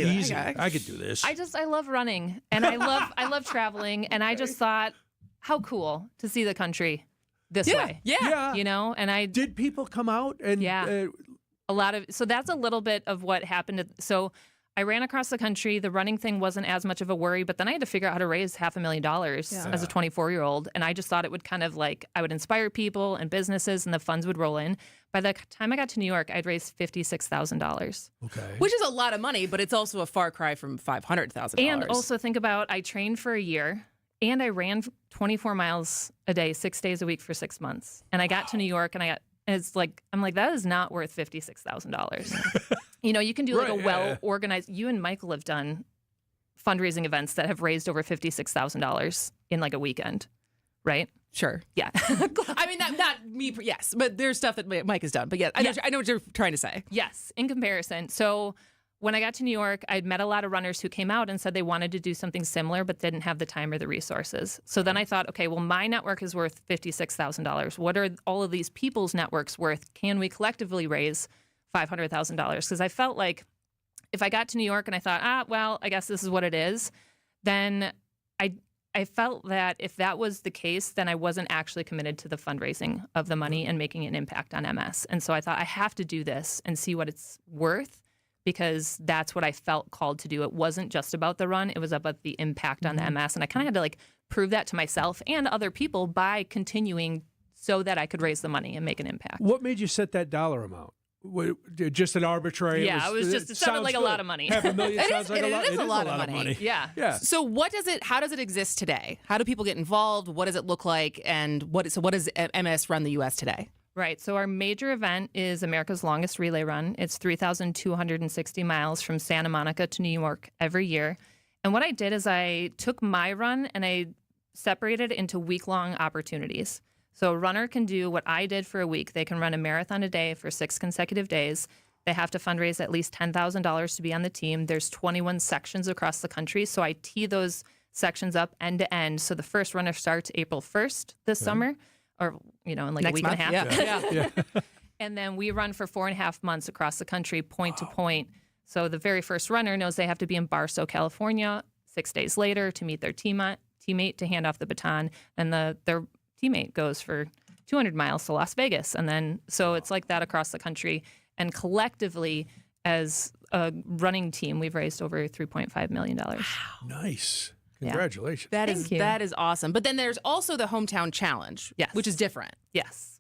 easy. I could do this. I love running, and I love traveling, and I just thought, how cool to see the country this way. Yeah. And did people come out and a lot of, so that's a little bit of what happened. So I ran across the country. The running thing wasn't as much of a worry, but then I had to figure out how to raise $500,000 as a 24-year-old. And I just thought it would kind of I would inspire people and businesses, and the funds would roll in. By the time I got to New York, I'd raised $56,000. Okay. Which is a lot of money, but it's also a far cry from $500,000. And also think about, I trained for a year. And I ran 24 miles a day, 6 days a week for 6 months. And I got to New York, and I'm like, that is not worth $56,000. You can do a well-organized, you and Michael have done fundraising events that have raised over $56,000 in like a weekend, right? Sure. Yeah. I mean, not me. Yes, but there's stuff that Mike has done. But yeah, I know what you're trying to say. Yes, in comparison. So when I got to New York, I'd met a lot of runners who came out and said they wanted to do something similar, but didn't have the time or the resources. So then I thought, okay, well, my network is worth $56,000. What are all of these people's networks worth? Can we collectively raise $500,000? Because I felt like if I got to New York and I thought, well, I guess this is what it is, then I felt that if that was the case, then I wasn't actually committed to the fundraising of the money and making an impact on MS. And so I thought I have to do this and see what it's worth, because that's what I felt called to do. It wasn't just about the run. It was about the impact on the MS. And I kind of had to prove that to myself and other people by continuing so that I could raise the money and make an impact. What made you set that dollar amount? Just an arbitrary? Yeah, it sounded like a lot of money. $500,000 sounds like a lot. It is a lot of money. Yeah. So how does it exist today? How do people get involved? What does it look like? And what does MS run the U.S. today? Right. So our major event is America's longest relay run. It's 3,260 miles from Santa Monica to New York every year. And what I did is I took my run and I separated it into week-long opportunities. So a runner can do what I did for a week. They can run a marathon a day for 6 consecutive days. They have to fundraise at least $10,000 to be on the team. There's 21 sections across the country. So I tee those sections up end to end. So the first runner starts April 1st this summer, or, in like Next a week month? and a half. Yeah. And then we run for 4.5 months across the country, point to point. So the very first runner knows they have to be in Barstow, California, 6 days later to meet their teammate to hand off the baton. And their teammate goes for 200 miles to Las Vegas. And then, so it's like that across the country. And collectively, as a running team, we've raised over $3.5 million. Wow. Nice. Congratulations. That is awesome. But then there's also the Hometown Challenge, which is different. Yes.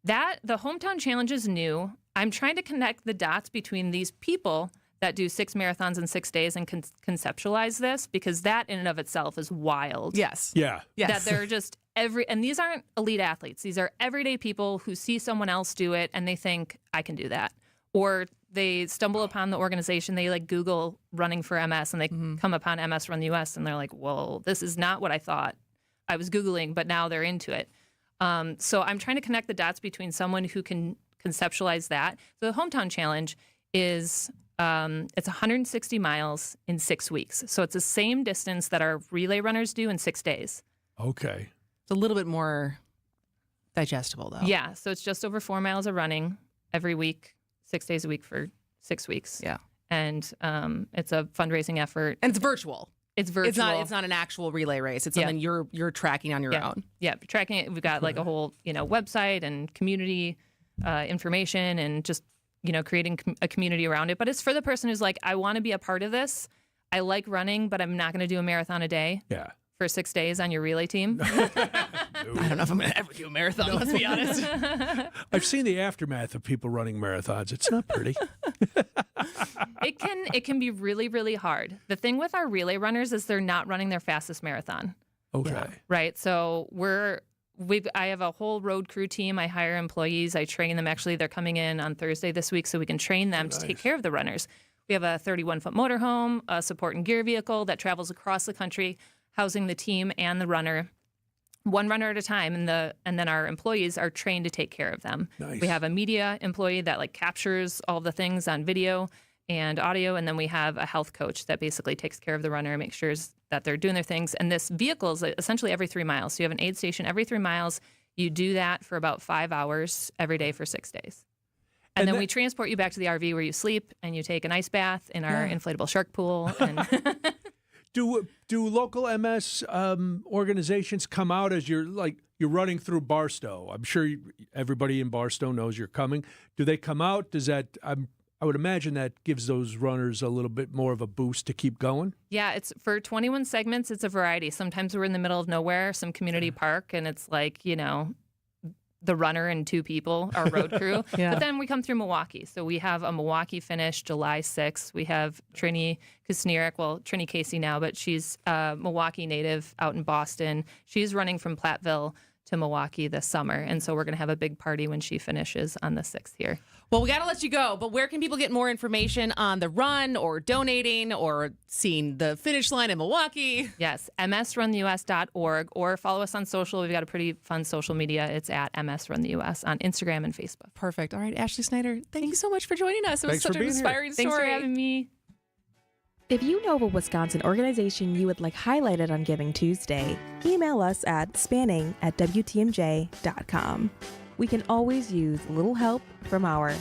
The Hometown Challenge is new. I'm trying to connect the dots between these people that do 6 marathons in 6 days and conceptualize this, because that in and of itself is wild. Yes. Yeah. That they're just and these aren't elite athletes. These are everyday people who see someone else do it and they think, I can do that. Or they stumble upon the organization, they Google running for MS and they come upon MS Run the US and they're like, well, this is not what I thought I was Googling, but now they're into it. So I'm trying to connect the dots between someone who can conceptualize that. So the Hometown Challenge is it's 160 miles in 6 weeks. So it's the same distance that our relay runners do in 6 days. Okay. It's a little bit more digestible, though. Yeah. So it's just over 4 miles of running every week, 6 days a week for 6 weeks. Yeah. And it's a fundraising effort. And it's virtual. It's virtual. It's not an actual relay race. It's something you're tracking on your own. Yeah, tracking it. We've got a whole website and community information and just creating a community around it. But it's for the person who's like, I want to be a part of this. I like running, but I'm not going to do a marathon a day. Yeah. For 6 days on your relay team. I don't know if I'm going to ever do a marathon, let's be honest. I've seen the aftermath of people running marathons. It's not pretty. It can be really, really hard. The thing with our relay runners is they're not running their fastest marathon. Okay. Right. So I have a whole road crew team. I hire employees. I train them. Actually, they're coming in on Thursday this week so we can train them to take care of the runners. We have a 31-foot motorhome, a support and gear vehicle that travels across the country, housing the team and the runner, one runner at a time, and then our employees are trained to take care of them. Nice. We have a media employee that captures all the things on video and audio, and then we have a health coach that basically takes care of the runner and makes sure that they're doing their things. And this vehicle is essentially every 3 miles. So you have an aid station every 3 miles. You do that for about 5 hours every day for 6 days. And then we transport you back to the RV where you sleep, and you take an ice bath in our inflatable shark pool. And Do local MS organizations come out as you're running through Barstow? I'm sure everybody in Barstow knows you're coming. Do they come out? Does that? I would imagine that gives those runners a little bit more of a boost to keep going. Yeah, it's for 21 segments. It's a variety. Sometimes we're in the middle of nowhere, some community park, and it's the runner and 2 people, our road crew. But then we come through Milwaukee. So we have a Milwaukee finish July 6th. We have Trini Trini Casey now, but she's a Milwaukee native out in Boston. She's running from Platteville to Milwaukee this summer. And so we're going to have a big party when she finishes on the 6th here. Well, we got to let you go, but where can people get more information on the run or donating or seeing the finish line in Milwaukee? Yes, msruntheus.org, or follow us on social. We've got a pretty fun social media. It's at msruntheus on Instagram and Facebook. Perfect. All right, Ashley Snyder, thank you so much for joining us. It was such an inspiring story. Thanks for having me. If you know of a Wisconsin organization you would like highlighted on Giving Tuesday, email us at spanning@wtmj.com. We can always use a little help from our...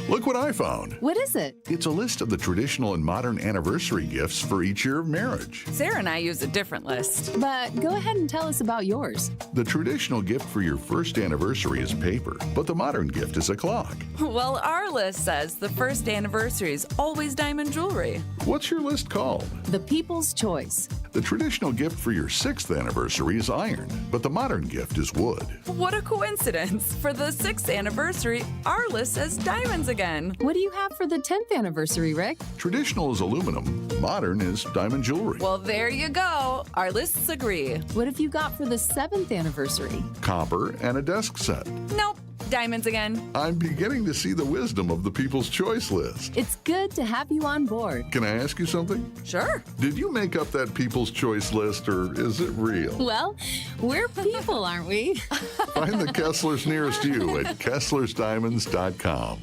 Look what I found. What is it? It's a list of the traditional and modern anniversary gifts for each year of marriage. Sarah and I use a different list. But go ahead and tell us about yours. The traditional gift for your first anniversary is paper, but the modern gift is a clock. Well, our list says the first anniversary is always diamond jewelry. What's your list called? The People's Choice. The traditional gift for your 6th anniversary is iron, but the modern gift is wood. What a coincidence. For the 6th anniversary, our list says diamonds again. What do you have for the 10th anniversary, Rick? Traditional is aluminum, modern is diamond jewelry. Well, there you go. Our lists agree. What have you got for the 7th anniversary? Copper and a desk set. Nope. Diamonds again. I'm beginning to see the wisdom of the People's Choice list. It's good to have you on board. Can I ask you something? Sure. Did you make up that People's Choice list, or is it real? Well, we're people, aren't we? Find the Kesslers nearest you at KesslersDiamonds.com.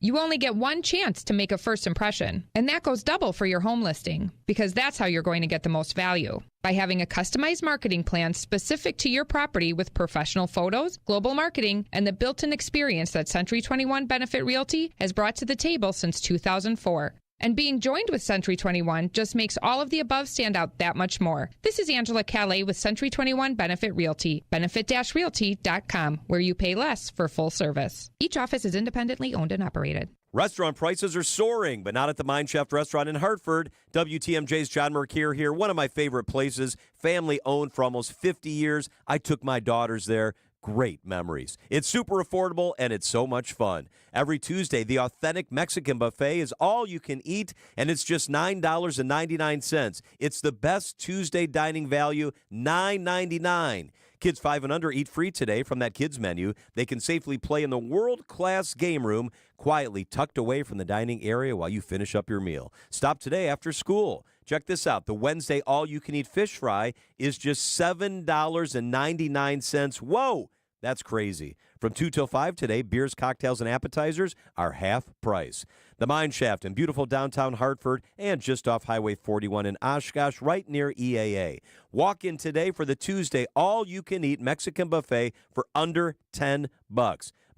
You only get one chance to make a first impression, and that goes double for your home listing, because that's how you're going to get the most value. By having a customized marketing plan specific to your property with professional photos, global marketing, and the built-in experience that Century 21 Benefit Realty has brought to the table since 2004. And being joined with Century 21 just makes all of the above stand out that much more. This is Angela Calais with Century 21 Benefit Realty, benefit-realty.com, where you pay less for full service. Each office is independently owned and operated. Restaurant prices are soaring, but not at the Mine Shaft Restaurant in Hartford. WTMJ's John Mercure here. One of my favorite places, family-owned for almost 50 years. I took my daughters there. Great memories. It's super affordable, and it's so much fun. Every Tuesday, the authentic Mexican buffet is all you can eat, and it's just $9.99. It's the best Tuesday dining value, $9.99. Kids 5 and under eat free today from that kids menu. They can safely play in the world-class game room, quietly tucked away from the dining area while you finish up your meal. Stop today after school. Check this out. The Wednesday all-you-can-eat fish fry is just $7.99. Whoa, that's crazy. From 2 till 5 today, beers, cocktails, and appetizers are half price. The Mine Shaft in beautiful downtown Hartford and just off Highway 41 in Oshkosh, right near EAA. Walk in today for the Tuesday all-you-can-eat Mexican buffet for under $10.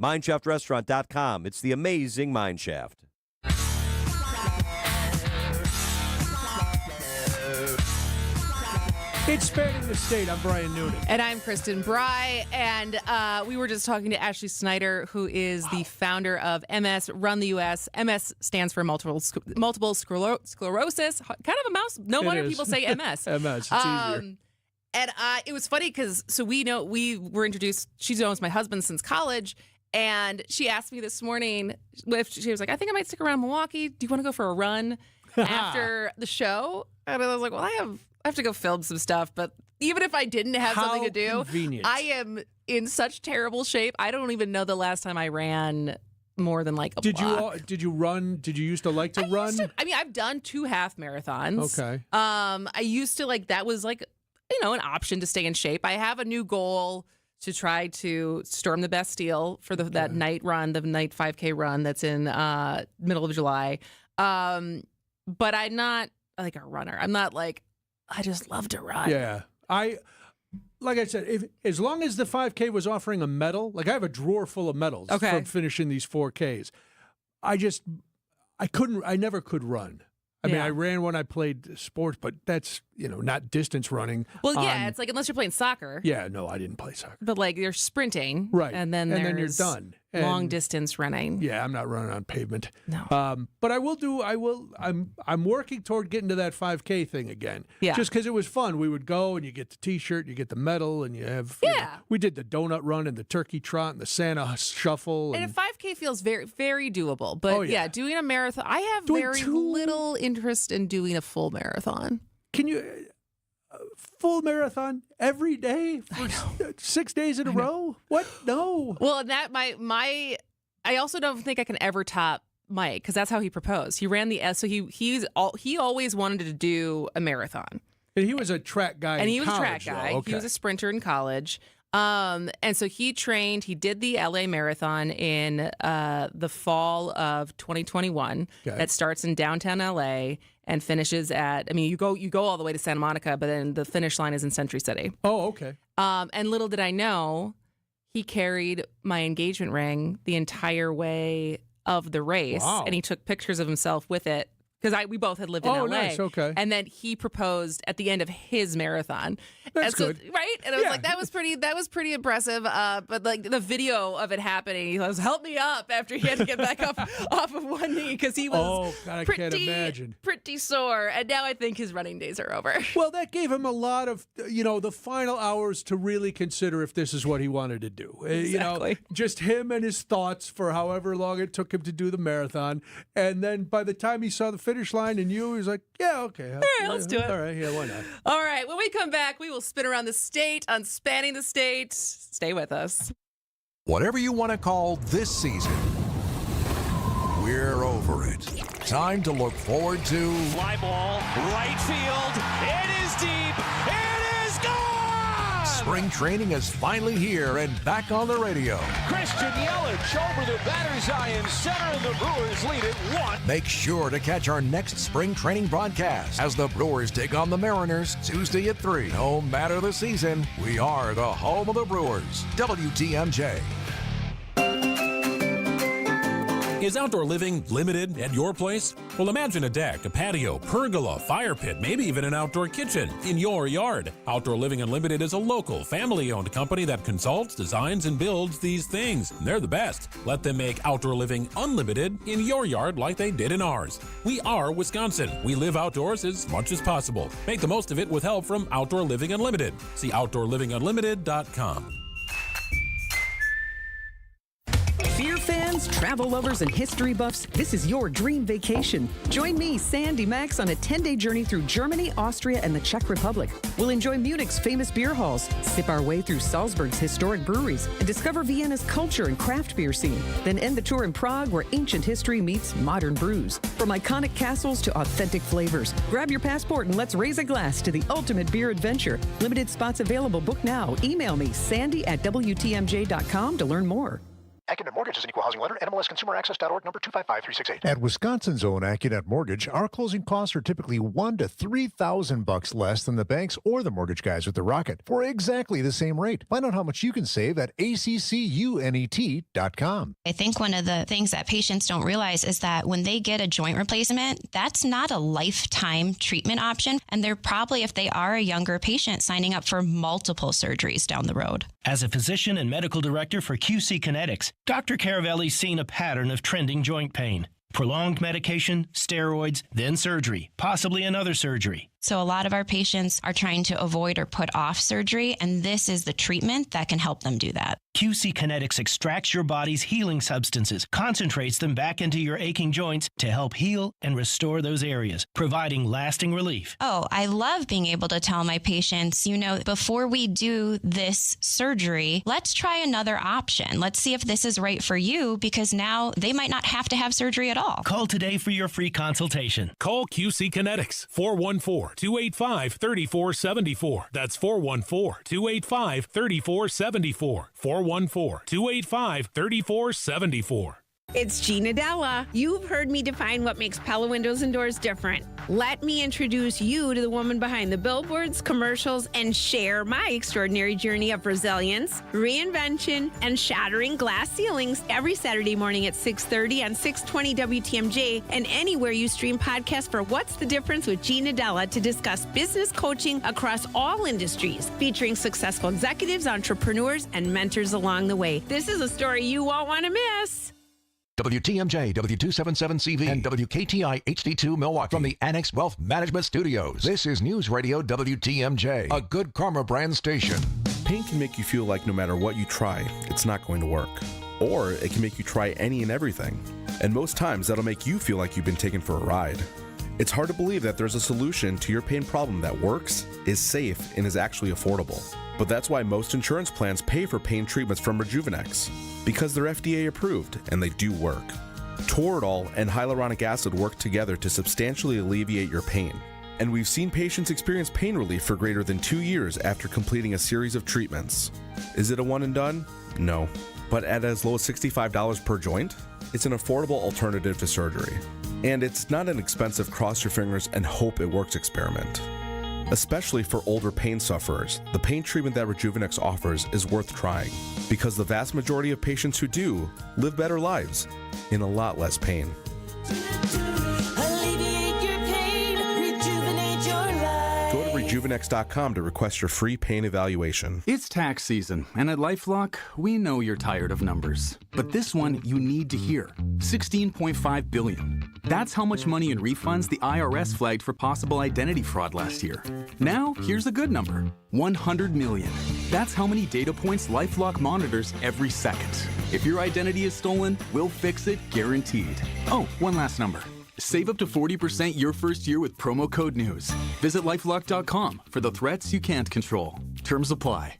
MineShaftRestaurant.com. It's the amazing Mine Shaft. It's Spanning the State. I'm Brian Noonan. And I'm Kristin Brey. And we were just talking to Ashley Snyder, who is the founder of MS Run the US. MS stands for multiple sclerosis. Kind of a mouse. No wonder people say MS. MS. It's easier. And it was funny because we were introduced. She's known as my husband since college. And she asked me this morning if she was like, I think I might stick around Milwaukee. Do you want to go for a run after the show? And I was like, well, I have to go film some stuff, but even if I didn't have something to do, convenient. I am in such terrible shape. I don't even know the last time I ran more than like a block. Did you run? Did you used to like to run? I've done 2 half marathons. Okay. I used to that was an option to stay in shape. I have a new goal to try to storm the Bastille for that night run, the night 5K run that's in middle of July. But I'm not like a runner. I'm not like, I just love to run. Yeah. Like I said, as long as the 5K was offering a medal, like I have a drawer full of medals from finishing these 4Ks. I never could run. I mean, I ran when I played sports, but that's, not distance running. Well, yeah, it's like unless you're playing soccer. Yeah, no, I didn't play soccer. But you're sprinting. Right. And then you're done. Long distance running. Yeah, I'm not running on pavement. No. But I'm working toward getting to that 5K thing again. Yeah. Just because it was fun. We would go and you get the T-shirt, you get the medal, and you have. We did the donut run and the turkey trot and the Santa shuffle. And a 5K feels very, very doable. But doing a marathon, I have very little interest in doing a full marathon. Can you? full marathon every day for 6 days in a row? What? No. Well, that I also don't think I can ever top Mike, because that's how he proposed. He ran the so he always wanted to do a marathon. And he was a track guy. And in he was college, a track guy. though. Okay. He was a sprinter in college. And so he trained. He did the LA Marathon in the fall of 2021. Okay. That starts in downtown LA and finishes at. I mean, you go all the way to Santa Monica, but then the finish line is in Century City. Oh, okay. And little did I know, he carried my engagement ring the entire way of the race, and he took pictures of himself with it. Because we both had lived in LA. Oh, nice. Okay. And then he proposed at the end of his marathon. That's good. Right? And I was like, that was pretty impressive. But like the video of it happening, he was, help me up after he had to get back up off of one knee because he was I can't imagine. Pretty sore. And now I think his running days are over. Well, that gave him a lot of, the final hours to really consider if this is what he wanted to do. Exactly. Just him and his thoughts for however long it took him to do the marathon. And then by the time he saw the finish line and he was like, yeah, okay. All right, let's do it. All right, yeah, why not? All right, when we come back, we will spin around the state on Spanning the State. Stay with us. Whatever you want to call this season, we're over it. Time to look forward to fly ball, right field. It is deep. It is gone! spring training is finally here and back on the radio. Christian Yelich over the batter's eye in center, and the Brewers lead it 1. Make sure to catch our next spring training broadcast as the Brewers take on the Mariners Tuesday at 3. No matter the season, we are the home of the Brewers. WTMJ. Is outdoor living limited at your place? Well, imagine a deck, a patio, pergola, fire pit, maybe even an outdoor kitchen in your yard. Outdoor Living Unlimited is a local, family-owned company that consults, designs, and builds these things. And they're the best. Let them make outdoor living unlimited in your yard like they did in ours. We are Wisconsin. We live outdoors as much as possible. Make the most of it with help from Outdoor Living Unlimited. See OutdoorLivingUnlimited.com. Beer fans, travel lovers, and history buffs, this is your dream vacation. Join me, Sandy Max, on a 10-day journey through Germany, Austria, and the Czech Republic. We'll enjoy Munich's famous beer halls, sip our way through Salzburg's historic breweries, and discover Vienna's culture and craft beer scene. Then end the tour in Prague, where ancient history meets modern brews. From iconic castles to authentic flavors, grab your passport and let's raise a glass to the ultimate beer adventure. Limited spots available. Book now. Email me, sandy@wtmj.com to learn more. AccuNet Mortgage is an equal housing lender. NMLSConsumerAccess.org, number 255368. At Wisconsin's own AccuNet Mortgage, our closing costs are typically $1,000 to $3,000 less than the banks or the mortgage guys with the Rocket for exactly the same rate. Find out how much you can save at accunet.com. I think one of the things that patients don't realize is that when they get a joint replacement, that's not a lifetime treatment option. And they're probably, if they are a younger patient, signing up for multiple surgeries down the road. As a physician and medical director for QC Kinetics, Dr. Caravelli's seen a pattern of trending joint pain. Prolonged medication, steroids, then surgery, possibly another surgery. So a lot of our patients are trying to avoid or put off surgery, and this is the treatment that can help them do that. QC Kinetics extracts your body's healing substances, concentrates them back into your aching joints to help heal and restore those areas, providing lasting relief. Oh, I love being able to tell my patients, before we do this surgery, let's try another option. Let's see if this is right for you, because now they might not have to have surgery at all. Call today for your free consultation. Call QC Kinetics, 414-285-3474. That's 414-285-3474. 414-285-3474. It's Gina Della. You've heard me define what makes Pella Windows and Doors different. Let me introduce you to the woman behind the billboards, commercials, and share my extraordinary journey of resilience, reinvention, and shattering glass ceilings every Saturday morning at 6:30 on 620 WTMJ and anywhere you stream podcasts for What's the Difference with Gina Della to discuss business coaching across all industries, featuring successful executives, entrepreneurs, and mentors along the way. This is a story you won't want to miss. WTMJ, W277CV, and WKTI HD2 Milwaukee. From the Annex Wealth Management Studios, this is News Radio WTMJ, a Good Karma brand station. Pain can make you feel like no matter what you try, it's not going to work. Or it can make you try any and everything. And most times, that'll make you feel like you've been taken for a ride. It's hard to believe that there's a solution to your pain problem that works, is safe, and is actually affordable. But that's why most insurance plans pay for pain treatments from Rejuvenex, because they're FDA approved and they do work. Toradol and hyaluronic acid work together to substantially alleviate your pain. And we've seen patients experience pain relief for greater than 2 years after completing a series of treatments. Is it a one and done? No. But at as low as $65 per joint, it's an affordable alternative to surgery. And it's not an expensive cross your fingers and hope it works experiment. Especially for older pain sufferers, the pain treatment that Rejuvenex offers is worth trying, because the vast majority of patients who do live better lives in a lot less pain. Go to Rejuvenex.com to request your free pain evaluation. It's tax season, and at LifeLock, we know you're tired of numbers. But this one you need to hear. $16.5 billion. That's how much money in refunds the IRS flagged for possible identity fraud last year. Now, here's a good number. $100 million. That's how many data points LifeLock monitors every second. If your identity is stolen, we'll fix it guaranteed. Oh, one last number. Save up to 40% your first year with promo code NEWS. Visit LifeLock.com for the threats you can't control. Terms apply.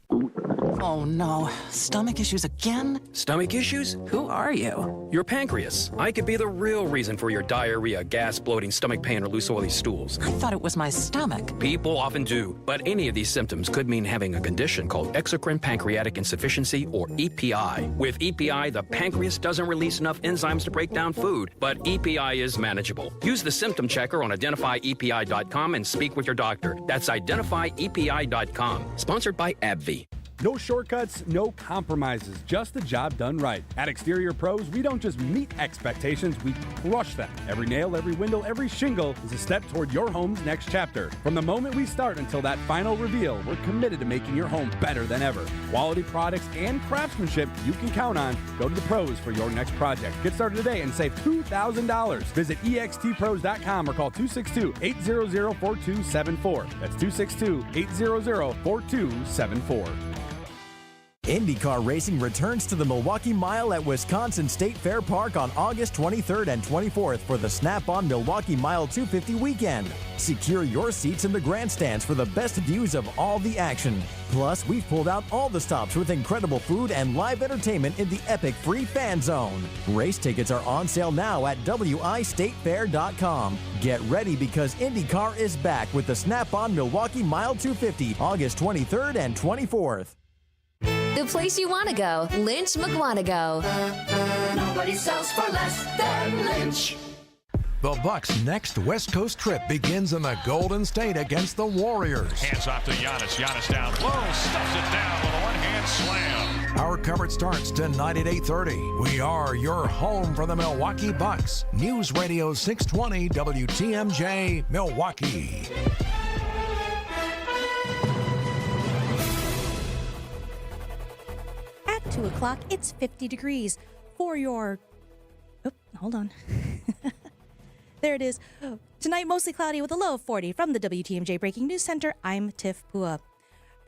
Oh no, stomach issues again? Stomach issues? Who are you? Your pancreas. I could be the real reason for your diarrhea, gas, bloating, stomach pain, or loose oily stools. I thought it was my stomach. People often do, but any of these symptoms could mean having a condition called exocrine pancreatic insufficiency, or EPI. With EPI, the pancreas doesn't release enough enzymes to break down food, but EPI is manageable. Use the symptom checker on identifyepi.com and speak with your doctor. That's identifyepi.com. Sponsored by AbbVie. No shortcuts, no compromises, just the job done right. At Exterior Pros, we don't just meet expectations, we crush them. Every nail, every window, every shingle is a step toward your home's next chapter. From the moment we start until that final reveal, we're committed to making your home better than ever. Quality products and craftsmanship you can count on. Go to the pros for your next project. Get started today and save $2,000. Visit extpros.com or call 262-800-4274. That's 262-800-4274. IndyCar racing returns to the Milwaukee Mile at Wisconsin State Fair Park on August 23rd and 24th for the Snap-on Milwaukee Mile 250 weekend. Secure your seats in the grandstands for the best views of all the action. Plus, we've pulled out all the stops with incredible food and live entertainment in the epic free fan zone. Race tickets are on sale now at wistatefair.com. Get ready because IndyCar is back with the Snap-on Milwaukee Mile 250, August 23rd and 24th. The place you want to go, Lynch McWanago. Nobody sells for less than Lynch. The Bucks' next West Coast trip begins in the Golden State against the Warriors. Hands off to Giannis. Giannis down low, stuffs it down with a one-hand slam. Our coverage starts tonight at 8:30. We are your home for the Milwaukee Bucks. News Radio 620 WTMJ Milwaukee. At 2 o'clock, it's 50 degrees for your... Oh, hold on. There it is. Tonight, mostly cloudy with a low of 40. From the WTMJ Breaking News Center, I'm Tiff Pua.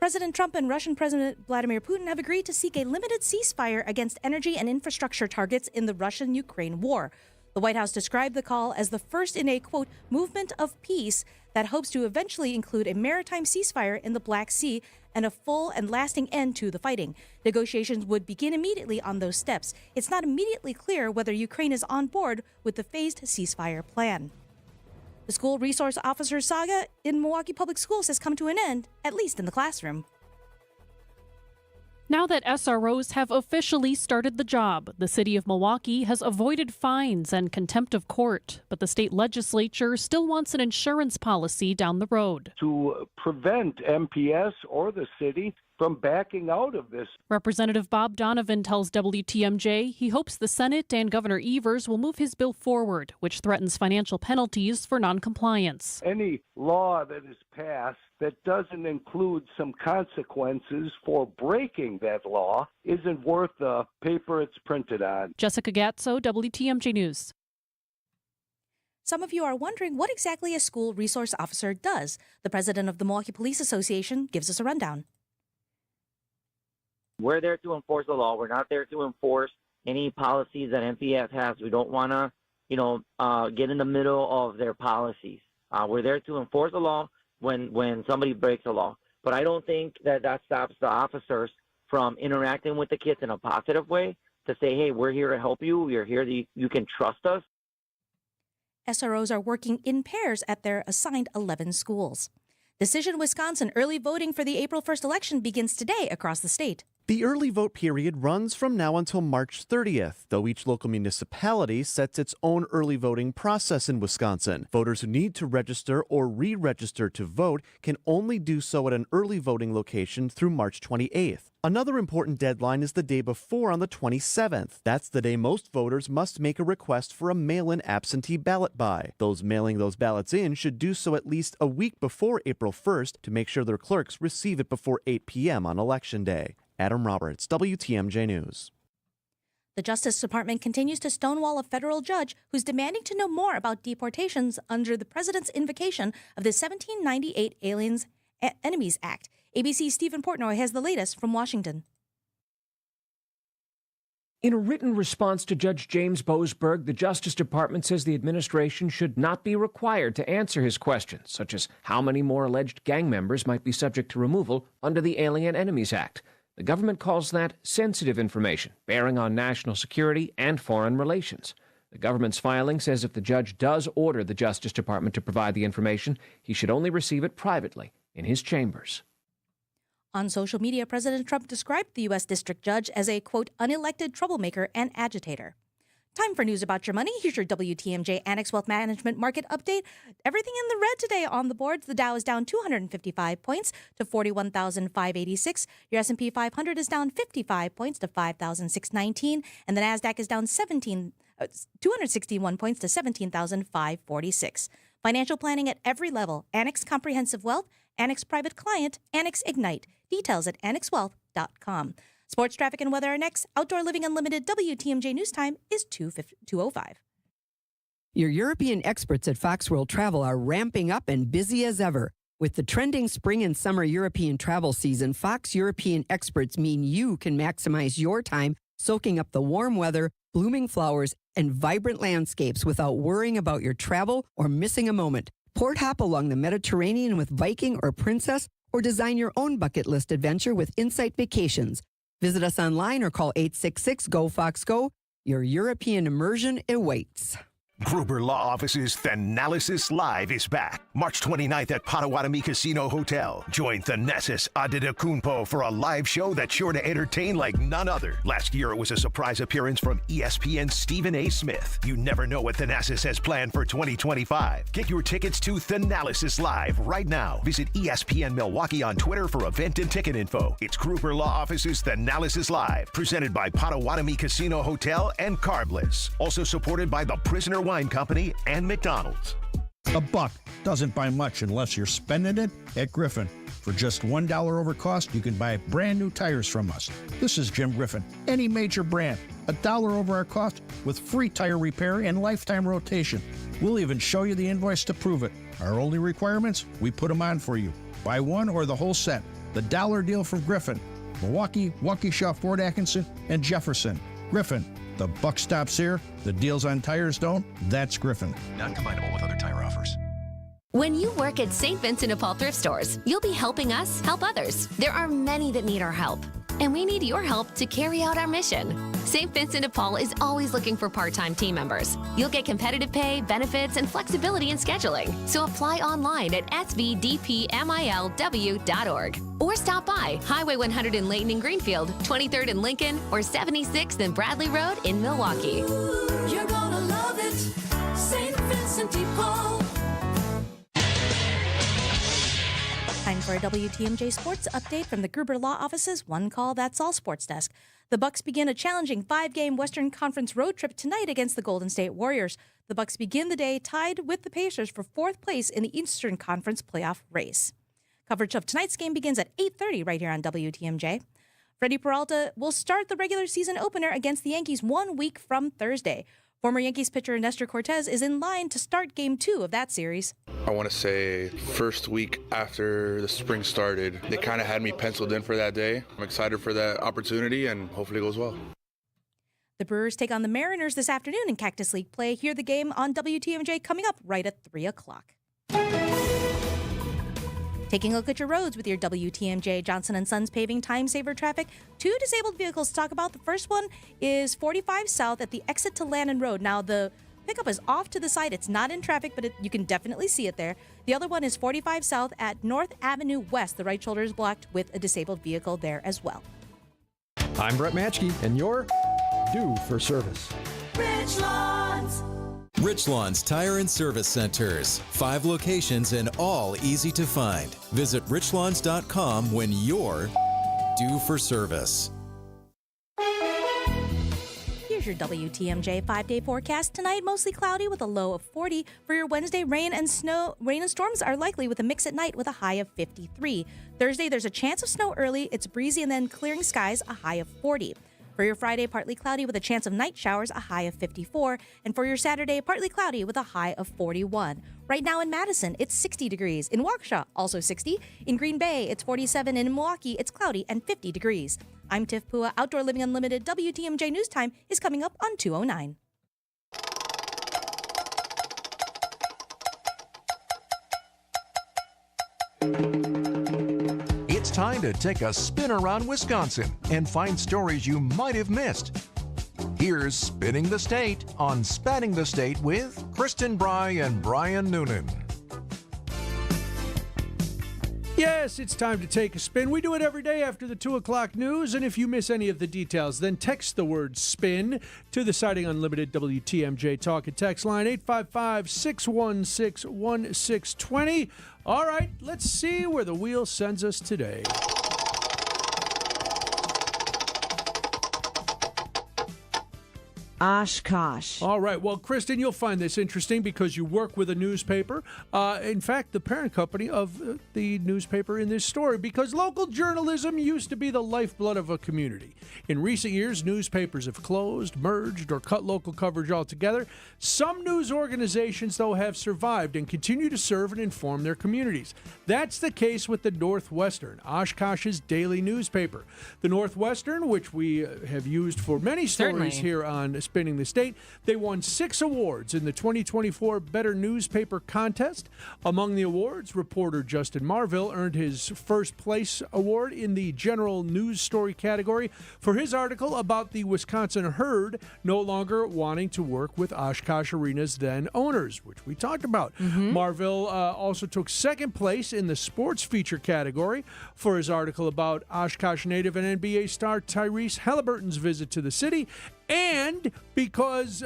President Trump and Russian President Vladimir Putin have agreed to seek a limited ceasefire against energy and infrastructure targets in the Russian-Ukraine war. The White House described the call as the first in a, quote, movement of peace that hopes to eventually include a maritime ceasefire in the Black Sea and a full and lasting end to the fighting. Negotiations would begin immediately on those steps. It's not immediately clear whether Ukraine is on board with the phased ceasefire plan. The school resource officer saga in Milwaukee Public Schools has come to an end, at least in the classroom. Now that SROs have officially started the job, the city of Milwaukee has avoided fines and contempt of court, but the state legislature still wants an insurance policy down the road. To prevent MPS or the city from backing out of this. Representative Bob Donovan tells WTMJ he hopes the Senate and Governor Evers will move his bill forward, which threatens financial penalties for noncompliance. Any law that is passed that doesn't include some consequences for breaking that law isn't worth the paper it's printed on. Jessica Gatso, WTMJ News. Some of you are wondering what exactly a school resource officer does. The president of the Milwaukee Police Association gives us a rundown. We're there to enforce the law. We're not there to enforce any policies that MPS has. We don't want to get in the middle of their policies. We're there to enforce the law when somebody breaks the law. But I don't think that stops the officers from interacting with the kids in a positive way to say, hey, we're here to help you. We're here. You can trust us. SROs are working in pairs at their assigned 11 schools. Decision Wisconsin early voting for the April 1st election begins today across the state. The early vote period runs from now until March 30th, though each local municipality sets its own early voting process in Wisconsin. Voters who need to register or re-register to vote can only do so at an early voting location through March 28th. Another important deadline is the day before on the 27th. That's the day most voters must make a request for a mail-in absentee ballot by. Those mailing those ballots in should do so at least a week before April 1st to make sure their clerks receive it before 8 p.m. on Election Day. Adam Roberts, WTMJ News. The Justice Department continues to stonewall a federal judge who's demanding to know more about deportations under the president's invocation of the 1798 Aliens Enemies Act. ABC's Stephen Portnoy has the latest from Washington. In a written response to Judge James Boasberg, the Justice Department says the administration should not be required to answer his questions, such as how many more alleged gang members might be subject to removal under the Alien Enemies Act. The government calls that sensitive information, bearing on national security and foreign relations. The government's filing says if the judge does order the Justice Department to provide the information, he should only receive it privately in his chambers. On social media, President Trump described the U.S. District Judge as a, quote, unelected troublemaker and agitator. Time for news about your money. Here's your WTMJ Annex Wealth Management Market Update. Everything in the red today on the boards. The Dow is down 255 points to 41,586. Your S&P 500 is down 55 points to 5,619. And the NASDAQ is down 261 points to 17,546. Financial planning at every level. Annex Comprehensive Wealth, Annex Private Client, Annex Ignite. Details at annexwealth.com. Sports, traffic, and weather are next. Outdoor Living Unlimited WTMJ News Time is 2:05. Your European experts at Fox World Travel are ramping up and busy as ever. With the trending spring and summer European travel season, Fox European experts mean you can maximize your time soaking up the warm weather, blooming flowers, and vibrant landscapes without worrying about your travel or missing a moment. Port hop along the Mediterranean with Viking or Princess, or design your own bucket list adventure with Insight Vacations. Visit us online or call 866-GO-FOX-GO. Your European immersion awaits. Gruber Law Office's Thanalysis Live is back. March 29th at Potawatomi Casino Hotel. Join Thanasis Adetokunbo for a live show that's sure to entertain like none other. Last year, it was a surprise appearance from ESPN's Stephen A. Smith. You never know what Thanasis has planned for 2025. Get your tickets to Thanalysis Live right now. Visit ESPN Milwaukee on Twitter for event and ticket info. It's Gruber Law Office's Thanalysis Live, presented by Potawatomi Casino Hotel and Carbless. Also supported by the Prisoner Wine Company and McDonald's. A buck doesn't buy much unless you're spending it at Griffin. For just $1 over cost, you can buy brand new tires from us. This is Jim Griffin. Any major brand, $1 over our cost with free tire repair and lifetime rotation. We'll even show you the invoice to prove it. Our only requirements, we put them on for you. Buy one or the whole set. The dollar deal from Griffin. Milwaukee, Waukesha, Fort Atkinson, and Jefferson. Griffin. The buck stops here. The deals on tires don't. That's Griffin. Not combinable with other tire offers. When you work at St. Vincent de Paul thrift stores, you'll be helping us help others. There are many that need our help, and we need your help to carry out our mission. St. Vincent de Paul is always looking for part-time team members. You'll get competitive pay, benefits, and flexibility in scheduling. So apply online at svdpmilw.org. Or stop by Highway 100 in Layton and Greenfield, 23rd in Lincoln, or 76th and Bradley Road in Milwaukee. You're gonna love it, St. Vincent de Paul. Time for a WTMJ Sports update from the Gruber Law Office's One Call That's All Sports Desk. The Bucks begin a challenging 5-game Western Conference road trip tonight against the Golden State Warriors. The Bucks begin the day tied with the Pacers for 4th place in the Eastern Conference playoff race. Coverage of tonight's game begins at 8:30 right here on WTMJ. Freddie Peralta will start the regular season opener against the Yankees 1 week from Thursday. Former Yankees pitcher Nestor Cortez is in line to start Game 2 of that series. I want to say first week after the spring started, they kind of had me penciled in for that day. I'm excited for that opportunity and hopefully it goes well. The Brewers take on the Mariners this afternoon in Cactus League play. Hear the game on WTMJ coming up right at 3 o'clock. Taking a look at your roads with your WTMJ Johnson & Sons Paving Time Saver Traffic. 2 disabled vehicles to talk about. The first one is 45 South at the exit to Lannon Road. Now, the pickup is off to the side. It's not in traffic, but you can definitely see it there. The other one is 45 South at North Avenue West. The right shoulder is blocked with a disabled vehicle there as well. I'm Brett Matchke, and you're due for service. Richlawns Tire and Service Centers. 5 locations and all easy to find. Visit richlawns.com when you're due for service. Here's your WTMJ 5-day forecast. Tonight, mostly cloudy with a low of 40. For your Wednesday, rain and storms are likely with a mix at night with a high of 53. Thursday, there's a chance of snow early. It's breezy and then clearing skies, a high of 40. For your Friday, partly cloudy with a chance of night showers, a high of 54. And for your Saturday, partly cloudy with a high of 41. Right now in Madison, it's 60 degrees. In Waukesha, also 60. In Green Bay, it's 47. And in Milwaukee, it's cloudy and 50 degrees. I'm Tiff Pua. Outdoor Living Unlimited WTMJ News Time is coming up on 2:09. It's time to take a spin around Wisconsin and find stories you might have missed. Here's Spinning the State on Spanning the State with Kristin, Brey, and Brian Noonan. Yes, it's time to take a spin. We do it every day after the 2 o'clock news, and if you miss any of the details, then text the word SPIN to the Sighting Unlimited WTMJ Talk and Text line, 855-616-1620. All right, let's see where the wheel sends us today. Oshkosh. All right. Well, Kristin, you'll find this interesting because you work with a newspaper. In fact, the parent company of the newspaper in this story, because local journalism used to be the lifeblood of a community. In recent years, newspapers have closed, merged, or cut local coverage altogether. Some news organizations, though, have survived and continue to serve and inform their communities. That's the case with the Northwestern, Oshkosh's daily newspaper. The Northwestern, which we have used for many stories here on Spinning the State. They won 6 awards in the 2024 Better Newspaper Contest. Among the awards, reporter Justin Marville earned his first place award in the general news story category for his article about the Wisconsin Herd no longer wanting to work with Oshkosh Arena's then owners, which we talked about. Marville also took second place in the sports feature category for his article about Oshkosh native and NBA star Tyrese Halliburton's visit to the city. And because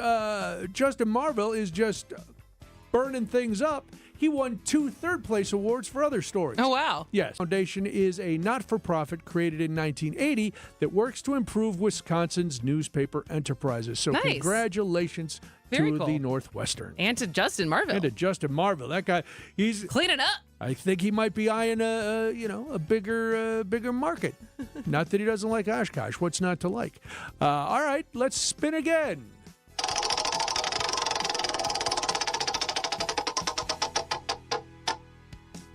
Justin Marville is just burning things up, he won 2 third-place awards for other stories. Oh, wow. Yes. Foundation is a not-for-profit created in 1980 that works to improve Wisconsin's newspaper enterprises. So nice. Congratulations Very to cool. the Northwestern. And to Justin Marville. And to Justin Marville. That guy, he's cleaning up. I think he might be eyeing a bigger market. Not that he doesn't like Oshkosh. What's not to like? All right, let's spin again.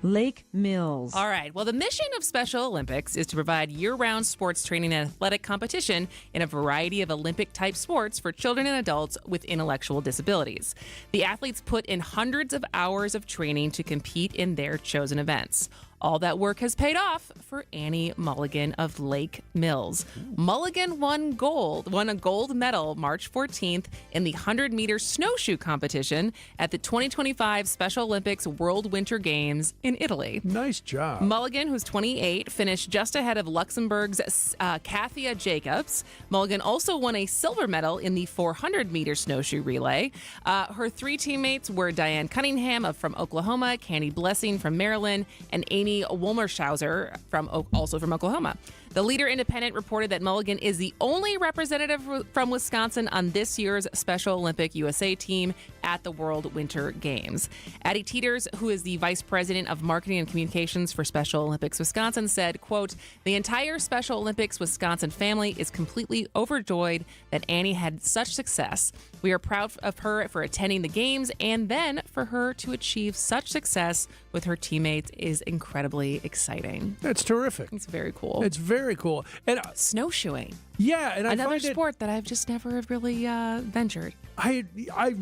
Lake Mills. All right. Well, the mission of Special Olympics is to provide year-round sports training and athletic competition in a variety of Olympic-type sports for children and adults with intellectual disabilities. The athletes put in hundreds of hours of training to compete in their chosen events. All that work has paid off for Annie Mulligan of Lake Mills. Mulligan won a gold medal March 14th in the 100-meter snowshoe competition at the 2025 Special Olympics World Winter Games in Italy. Nice job. Mulligan, who's 28, finished just ahead of Luxembourg's Kathia Jacobs. Mulligan also won a silver medal in the 400-meter snowshoe relay. Her 3 teammates were Diane Cunningham from Oklahoma, Candy Blessing from Maryland, and Amy Wolmershauser also from Oklahoma. The Leader Independent reported that Mulligan is the only representative from Wisconsin on this year's Special Olympic USA team at the World Winter Games. Addie Teeters, who is the Vice President of Marketing and Communications for Special Olympics Wisconsin, said, quote, "The entire Special Olympics Wisconsin family is completely overjoyed that Annie had such success. We are proud of her for attending the games, and then for her to achieve such success with her teammates is incredibly exciting." That's terrific. It's very cool. It's very cool. And snowshoeing. Yeah, and another I find sport that I've just never really ventured. I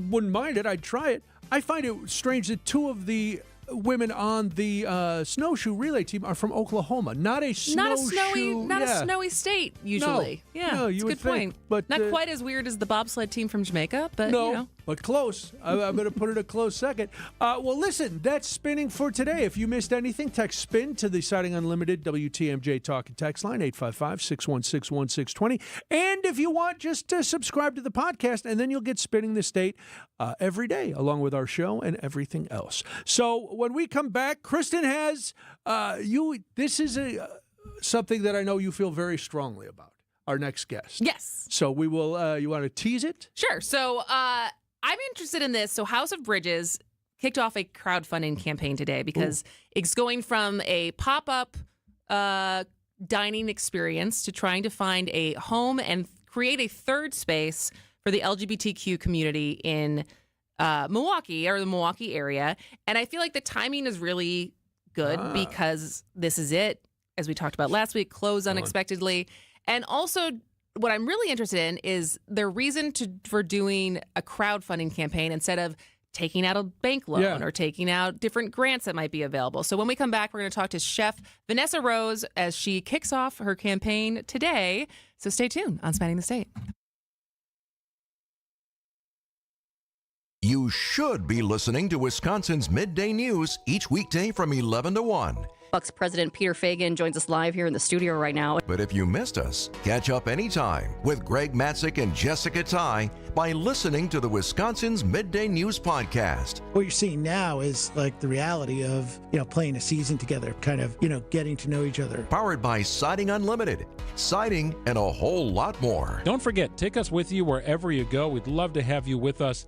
wouldn't mind it. I'd try it. I find it strange that two of the women on the snowshoe relay team are from Oklahoma, not a snowy state usually. No, Yeah, no, it's you a would good point. think, but Not quite as weird as the bobsled team from Jamaica, but no, you know. but close. I'm going to put it a close second. Well, listen, that's spinning for today. If you missed anything, text SPIN to the Siding Unlimited WTMJ Talk and Text line 855-616-1620. And if you want, just to subscribe to the podcast, and then you'll get Spinning the State every day, along with our show and everything else. So when we come back, Kristin has this is something that I know you feel very strongly about. Our next guest. Yes. So we will. You want to tease it? Sure. So I'm interested in this. So House of Bridges kicked off a crowdfunding campaign today because it's going from a pop-up dining experience to trying to find a home and create a third space for the LGBTQ community in Milwaukee or the Milwaukee area. And I feel like the timing is really good because this is it, as we talked about last week, closed unexpectedly. And also, what I'm really interested in is their reason for doing a crowdfunding campaign instead of taking out a bank loan or taking out different grants that might be available. So when we come back, we're going to talk to Chef Vanessa Rose as she kicks off her campaign today. So stay tuned on Spanning the State. You should be listening to Wisconsin's Midday News each weekday from 11 to 1. Bucks President Peter Feigin joins us live here in the studio right now. But if you missed us, catch up anytime with Greg Matzik and Jessica Ty by listening to the Wisconsin's Midday News podcast. What you're seeing now is like the reality of, playing a season together, kind of, getting to know each other. Powered by Siding Unlimited, siding, and a whole lot more. Don't forget, take us with you wherever you go. We'd love to have you with us.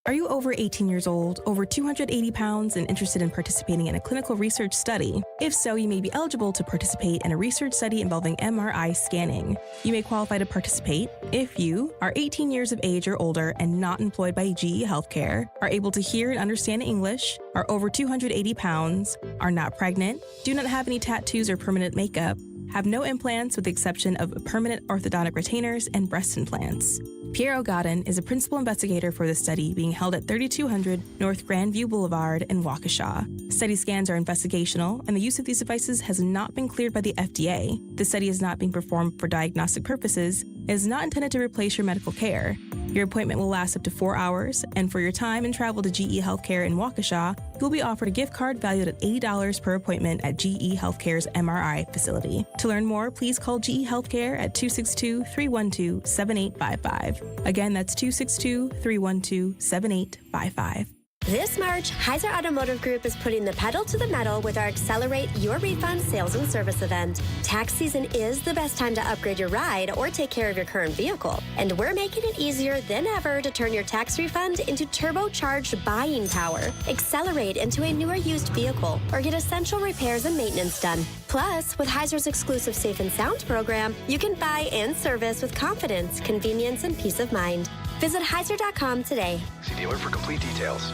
Are you over 18 years old, over 280 pounds, and interested in participating in a clinical research study? If so, you may be eligible to participate in a research study involving MRI scanning. You may qualify to participate if you are 18 years of age or older and not employed by GE Healthcare, are able to hear and understand English, are over 280 pounds, are not pregnant, do not have any tattoos or permanent makeup, have no implants with the exception of permanent orthodontic retainers and breast implants. Pierre O'Godden is a principal investigator for the study being held at 3200 North Grandview Boulevard in Waukesha. Study scans are investigational, and the use of these devices has not been cleared by the FDA. The study is not being performed for diagnostic purposes. It is not intended to replace your medical care. Your appointment will last up to 4 hours, and for your time and travel to GE Healthcare in Waukesha, you'll be offered a gift card valued at $80 per appointment at GE Healthcare's MRI facility. To learn more, please call GE Healthcare at 262-312-7855. Again, that's 262-312-7855. This March, Heiser Automotive Group is putting the pedal to the metal with our Accelerate Your Refund sales and service event. Tax season is the best time to upgrade your ride or take care of your current vehicle. And we're making it easier than ever to turn your tax refund into turbocharged buying power. Accelerate into a newer used vehicle or get essential repairs and maintenance done. Plus, with Heiser's exclusive Safe and Sound program, you can buy and service with confidence, convenience, and peace of mind. Visit Heiser.com today. See dealer for complete details.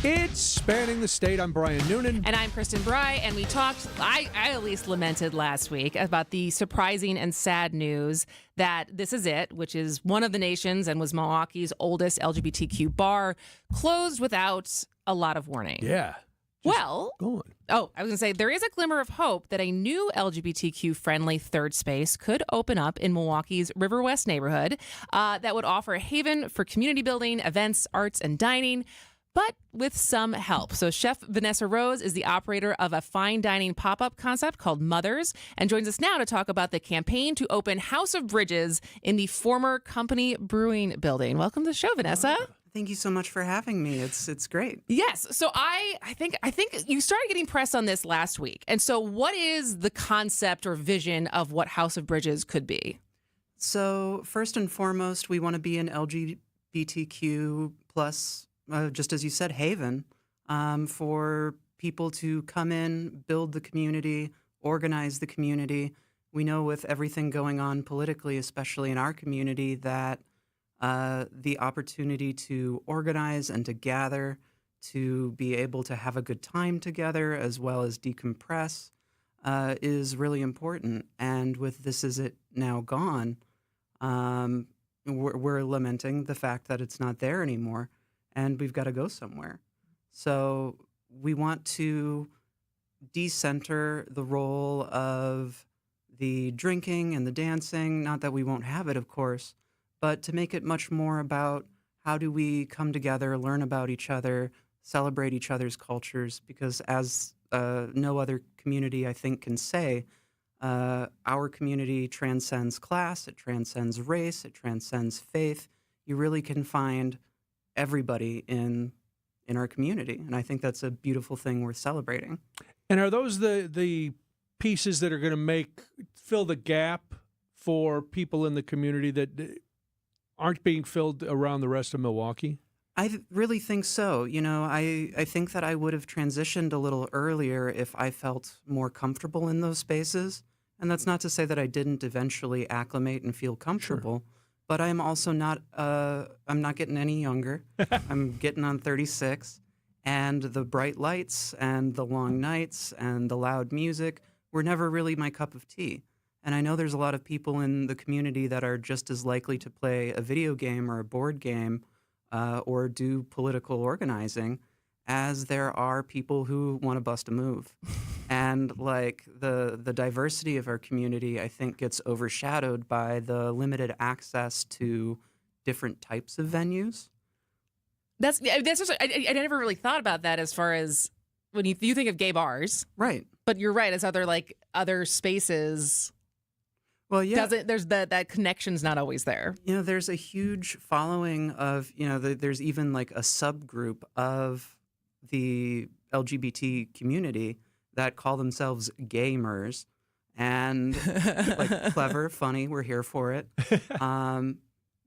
It's Spanning the State. I'm Brian Noonan. And I'm Kristin Brey. And we talked, I at least lamented last week about the surprising and sad news that This Is It, which is one of the nation's and was Milwaukee's oldest LGBTQ bar, closed without a lot of warning. Yeah. Well, go on. Oh, I was going to say, there is a glimmer of hope that a new LGBTQ-friendly third space could open up in Milwaukee's River West neighborhood that would offer a haven for community building, events, arts, and dining, but with some help. So Chef Vanessa Rose is the operator of a fine dining pop-up concept called Mothers and joins us now to talk about the campaign to open House of Bridges in the former Company Brewing building. Welcome to the show, Vanessa. Thank you so much for having me. It's great. Yes. So I think you started getting press on this last week. And so what is the concept or vision of what House of Bridges could be? So first and foremost, we want to be an LGBTQ plus, just as you said, haven for people to come in, build the community, organize the community. We know with everything going on politically, especially in our community, that the opportunity to organize and to gather, to be able to have a good time together as well as decompress is really important. And with This Is It Now Gone, we're lamenting the fact that it's not there anymore, and we've got to go somewhere. So we want to decenter the role of the drinking and the dancing, not that we won't have it, of course, but to make it much more about how do we come together, learn about each other, celebrate each other's cultures, because as no other community, I think, can say, our community transcends class, it transcends race, it transcends faith. You really can find everybody in our community, and I think that's a beautiful thing worth celebrating. And are those the pieces that are going to fill the gap for people in the community that aren't being filled around the rest of Milwaukee? I really think so. You know, I think that I would have transitioned a little earlier if I felt more comfortable in those spaces. And that's not to say that I didn't eventually acclimate and feel comfortable, but I'm also not, I'm not getting any younger. I'm getting on 36. And the bright lights and the long nights and the loud music were never really my cup of tea. And I know there's a lot of people in the community that are just as likely to play a video game or a board game or do political organizing as there are people who want to bust a move. And like the diversity of our community, I think, gets overshadowed by the limited access to different types of venues. That's just, I never really thought about that as far as when you think of gay bars. Right. But you're right, as other spaces. Well, yeah. There's that connection's not always there. You know, there's a huge following of, you know, there's even like a subgroup of the LGBT community that call themselves gamers, and like clever, funny, we're here for it.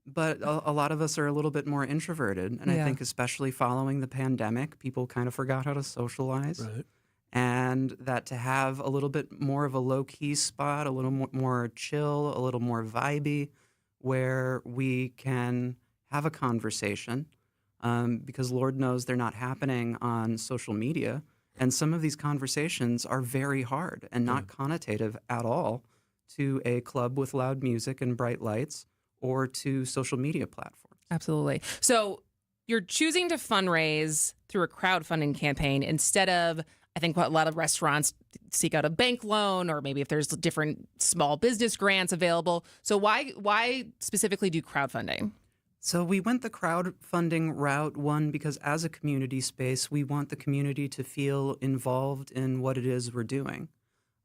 But a lot of us are a little bit more introverted, and I think especially following the pandemic, people kind of forgot how to socialize. Right. And that to have a little bit more of a low-key spot, a little more chill, a little more vibey, where we can have a conversation, because Lord knows they're not happening on social media. And some of these conversations are very hard and not connotative at all to a club with loud music and bright lights or to social media platforms. Absolutely. So you're choosing to fundraise through a crowdfunding campaign instead of, I think, what a lot of restaurants seek out a bank loan, or maybe if there's different small business grants available. So why specifically do crowdfunding? So we went the crowdfunding route, one, because as a community space, we want the community to feel involved in what it is we're doing.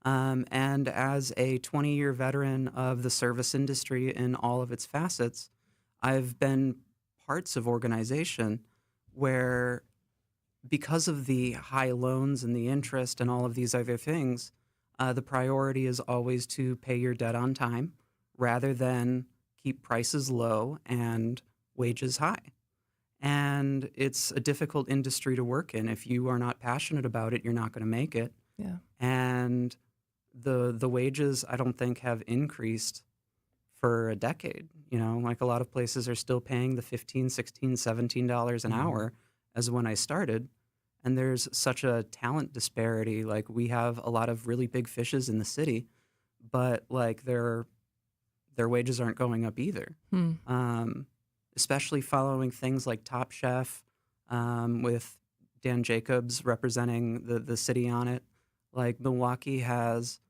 And as a 20-year veteran of the service industry in all of its facets, I've been parts of organization where, because of the high loans and the interest and all of these other things, the priority is always to pay your debt on time rather than keep prices low and wages high. And it's a difficult industry to work in. If you are not passionate about it, you're not going to make it. Yeah. And the wages, I don't think, have increased for a decade. You know, like a lot of places are still paying the $15, $16, $17 an hour as when I started. And there's such a talent disparity. Like, we have a lot of really big fishes in the city, but like their wages aren't going up either. Especially following things like Top Chef, with Dan Jacobs representing the city on it. Like, Milwaukee has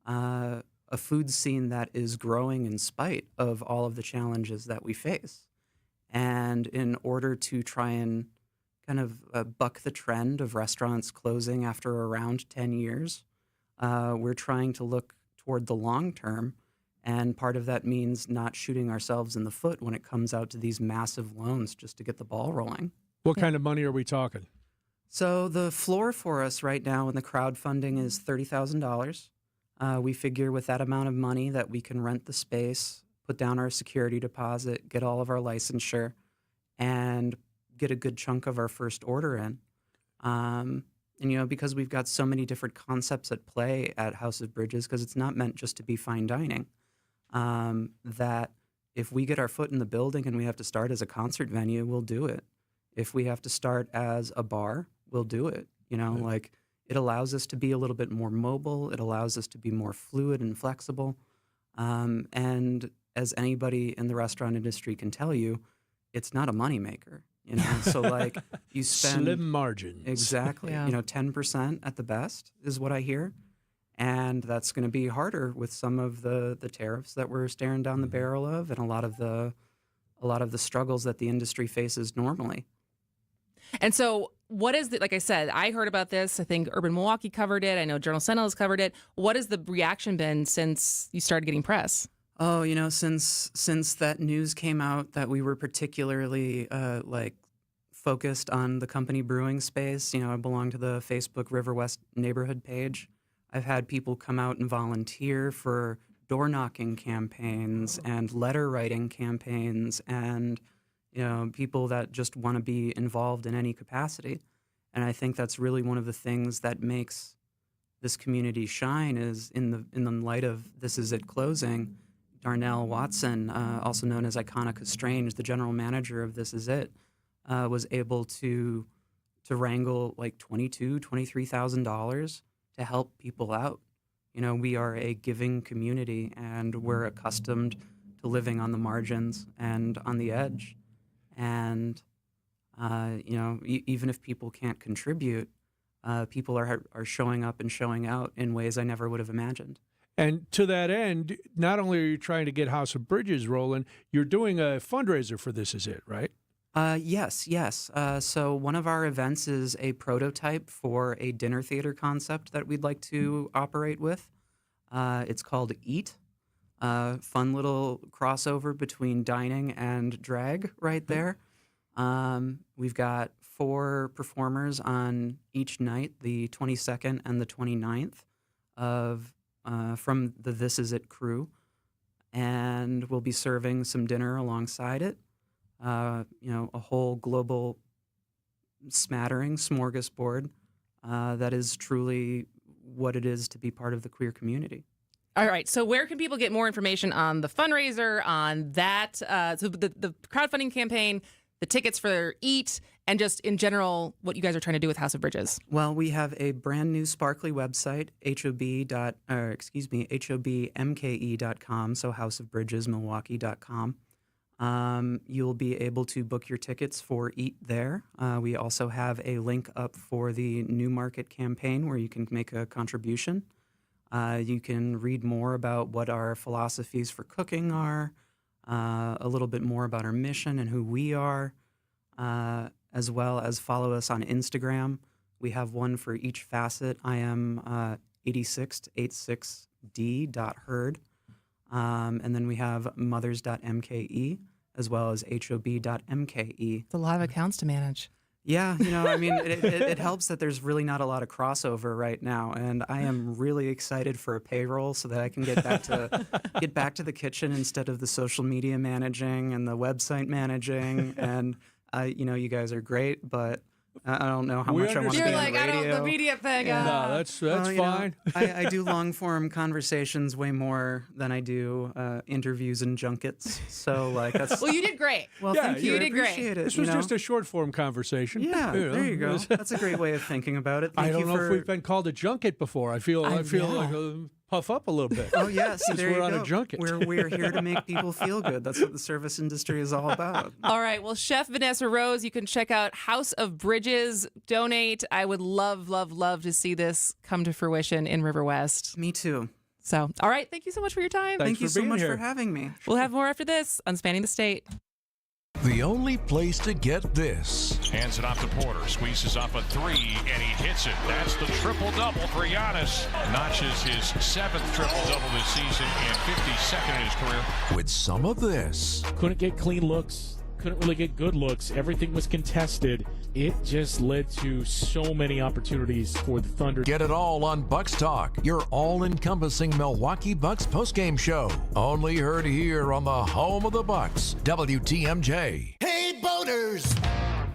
a food scene that is growing in spite of all of the challenges that we face. And in order to try and kind of buck the trend of restaurants closing after around 10 years, we're trying to look toward the long term. And part of that means not shooting ourselves in the foot when it comes out to these massive loans just to get the ball rolling. What kind of money are we talking? So the floor for us right now in the crowdfunding is $30,000. We figure with that amount of money that we can rent the space, put down our security deposit, get all of our licensure, and get a good chunk of our first order in. And, you know, because we've got so many different concepts at play at House of Bridges, because it's not meant just to be fine dining, that if we get our foot in the building and we have to start as a concert venue, we'll do it. If we have to start as a bar, we'll do it. Like it allows us to be a little bit more mobile. It allows us to be more fluid and flexible. And as anybody in the restaurant industry can tell you, it's not a moneymaker. So like you spend slim margins. Exactly. Yeah. 10% at the best is what I hear. And that's going to be harder with some of the tariffs that we're staring down the barrel of, and a lot of the struggles that the industry faces normally. And so what is like I said, I heard about this. I think Urban Milwaukee covered it. I know Journal Sentinel has covered it. What has the reaction been since you started getting press? Oh, since that news came out that we were particularly focused on the company brewing space, I belong to the Facebook River West neighborhood page. I've had people come out and volunteer for door knocking campaigns and letter writing campaigns, and people that just want to be involved in any capacity. And I think that's really one of the things that makes this community shine is in the light of This Is It closing. Darnell Watson, also known as Iconica Strange, the general manager of This Is It, was able to wrangle like $23,000 to help people out. We are a giving community, and we're accustomed to living on the margins and on the edge. And even if people can't contribute, people are showing up and showing out in ways I never would have imagined. And to that end, not only are you trying to get House of Bridges rolling, you're doing a fundraiser for This Is It, right? Yes. So one of our events is a prototype for a dinner theater concept that we'd like to operate with. It's called Eat. Fun little crossover between dining and drag right there. We've got 4 performers on each night, the 22nd and the 29th from the This Is It crew. And we'll be serving some dinner alongside it. A whole global smattering smorgasbord that is truly what it is to be part of the queer community. All right. So where can people get more information on the fundraiser, on that, so the crowdfunding campaign, the tickets for Eat, and just in general what you guys are trying to do with House of Bridges? Well, we have a brand new sparkly website, hobmke.com, so houseofbridgesmilwaukee.com. You'll be able to book your tickets for Eat there. We also have a link up for the New Market campaign where you can make a contribution. You can read more about what our philosophies for cooking are, a little bit more about our mission and who we are, as well as follow us on Instagram. We have one for each facet. I am 8686d.herd. And then we have mothers.mke as well as hob.mke. It's a lot of accounts to manage. Yeah, it helps that there's really not a lot of crossover right now, and I am really excited for a payroll so that I can get back to the kitchen instead of the social media managing and the website managing. And you guys are great, but I don't know how much I want to be on radio. I don't the media thing. Yeah. No, that's fine. I do long form conversations way more than I do interviews and junkets. So that's. Well, you did great. Well, thank you. You did great. Appreciate it. This was just a short form conversation. Yeah, there you go. That's a great way of thinking about it. I don't know if we've been called a junket before. I feel like puff up a little bit. Oh yes, there you we're go. on a junket. We're here to make people feel good. That's what the service industry is all about. All right. Well, Chef Vanessa Rose, you can check out House of Bridges. Donate. I would love to see this come to fruition in River West. Me too. So, all right. Thank you so much for your time. Thank you so much for having me. We'll have more after this on Spanning the State. The only place to get this. Hands it off to Porter. Squeezes off a 3, and he hits it. That's the triple-double for Giannis. Notches his 7th triple-double this season and 52nd in his career. With some of this. Couldn't get clean looks. Couldn't really get good looks. Everything was contested. It just led to so many opportunities for the Thunder. Get it all on Bucks Talk, your all-encompassing Milwaukee Bucks postgame show. Only heard here on the home of the Bucks, WTMJ. Hey, boaters!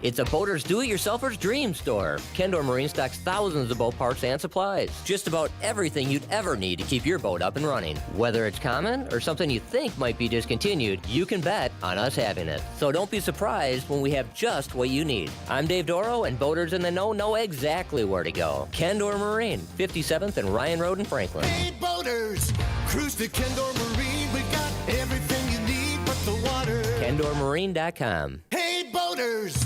It's a boater's do-it-yourselfer's dream store. Kendor Marine stocks thousands of boat parts and supplies. Just about everything you'd ever need to keep your boat up and running. Whether it's common or something you think might be discontinued, you can bet on us having it. So don't be surprised when we have just what you need. I'm Dave Doro, and boaters in the know exactly where to go. Kendor Marine, 57th and Ryan Road in Franklin. Hey boaters, cruise to Kendor Marine. We got everything you need but the water. KendorMarine.com. Hey boaters!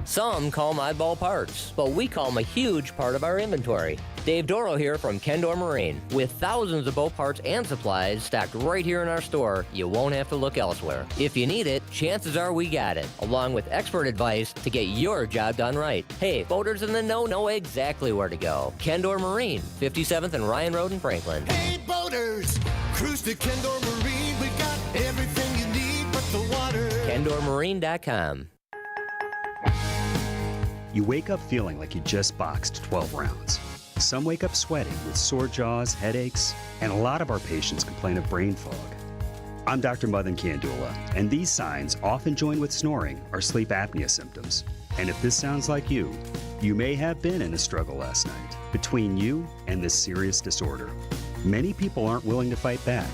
Some call them oddball parts, but we call them a huge part of our inventory. Dave Doro here from Kendor Marine. With thousands of boat parts and supplies stocked right here in our store, you won't have to look elsewhere. If you need it, chances are we got it, along with expert advice to get your job done right. Hey, boaters in the know exactly where to go. Kendor Marine, 57th and Ryan Road in Franklin. Hey boaters, cruise to Kendor Marine. We got everything you need but the water. KendorMarine.com. You wake up feeling like you just boxed 12 rounds. Some wake up sweating with sore jaws, headaches, and a lot of our patients complain of brain fog. I'm Dr. Madan Kandula, and these signs, often joined with snoring, are sleep apnea symptoms. And if this sounds like you may have been in a struggle last night between you and this serious disorder. Many people aren't willing to fight back.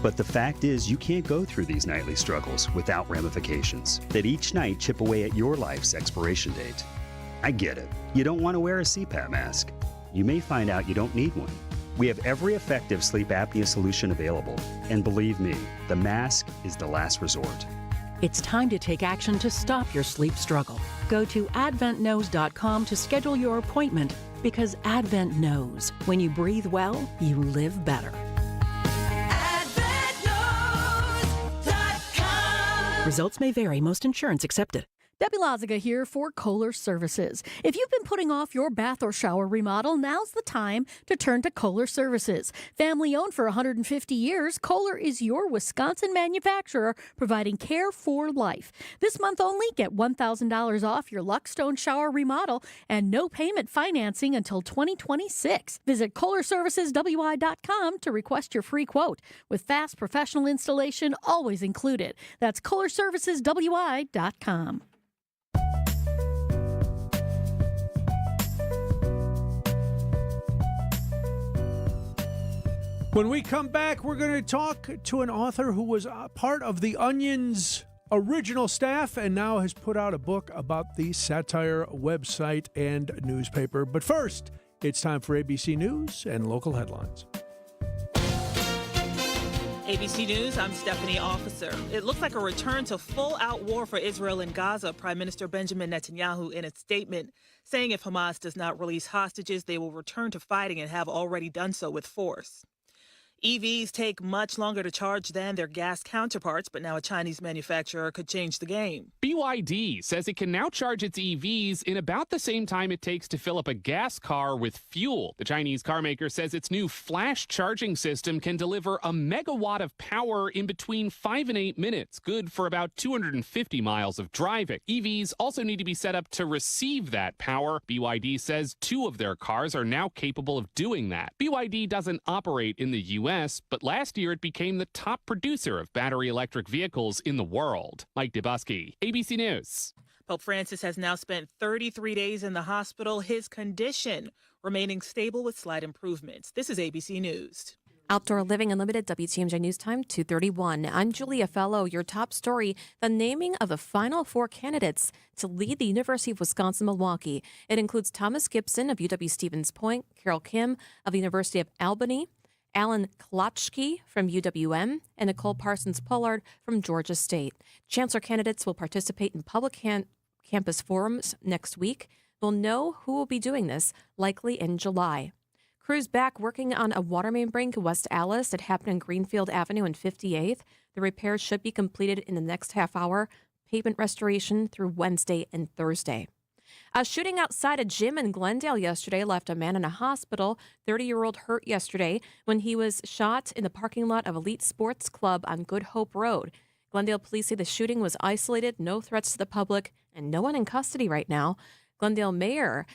But the fact is, you can't go through these nightly struggles without ramifications that each night chip away at your life's expiration date. I get it. You don't want to wear a CPAP mask. You may find out you don't need one. We have every effective sleep apnea solution available. And believe me, the mask is the last resort. It's time to take action to stop your sleep struggle. Go to adventknows.com to schedule your appointment, because Advent knows when you breathe well, you live better. Results may vary. Most insurance accepted. Debbie Lazaga here for Kohler Services. If you've been putting off your bath or shower remodel, now's the time to turn to Kohler Services. Family owned for 150 years, Kohler is your Wisconsin manufacturer providing care for life. This month only, get $1,000 off your Luckstone shower remodel and no payment financing until 2026. Visit KohlerServicesWI.com to request your free quote, with fast professional installation always included. That's KohlerServicesWI.com. When we come back, we're going to talk to an author who was part of The Onion's original staff and now has put out a book about the satire website and newspaper. But first, it's time for ABC News and local headlines. ABC News, I'm Stephanie Officer. It looks like a return to full-out war for Israel and Gaza. Prime Minister Benjamin Netanyahu in a statement saying if Hamas does not release hostages, they will return to fighting and have already done so with force. EVs take much longer to charge than their gas counterparts, but now a Chinese manufacturer could change the game. BYD says it can now charge its EVs in about the same time it takes to fill up a gas car with fuel. The Chinese carmaker says its new flash charging system can deliver a megawatt of power in between 5 and 8 minutes, good for about 250 miles of driving. EVs also need to be set up to receive that power. BYD says 2 of their cars are now capable of doing that. BYD doesn't operate in the U.S., but last year it became the top producer of battery electric vehicles in the world. Mike Dubusky, ABC News. Pope Francis has now spent 33 days in the hospital, his condition remaining stable with slight improvements. This is ABC News. Outdoor Living Unlimited, WTMJ News Time, 2:31. I'm Julia Fellow. Your top story, the naming of the final 4 candidates to lead the University of Wisconsin-Milwaukee. It includes Thomas Gibson of UW-Stevens Point, Carol Kim of the University of Albany, Alan Klotchke from UWM, and Nicole Parsons-Pollard from Georgia State. Chancellor candidates will participate in public campus forums next week. We'll know who will be doing this, likely in July. Crews back working on a water main break in West Allis. It happened on Greenfield Avenue and 58th. The repairs should be completed in the next half hour. Pavement restoration through Wednesday and Thursday. A shooting outside a gym in Glendale yesterday left a man in a hospital. 30-year-old hurt yesterday when he was shot in the parking lot of Elite Sports Club on Good Hope Road. Glendale police say the shooting was isolated, no threats to the public, and no one in custody right now. Glendale Mayor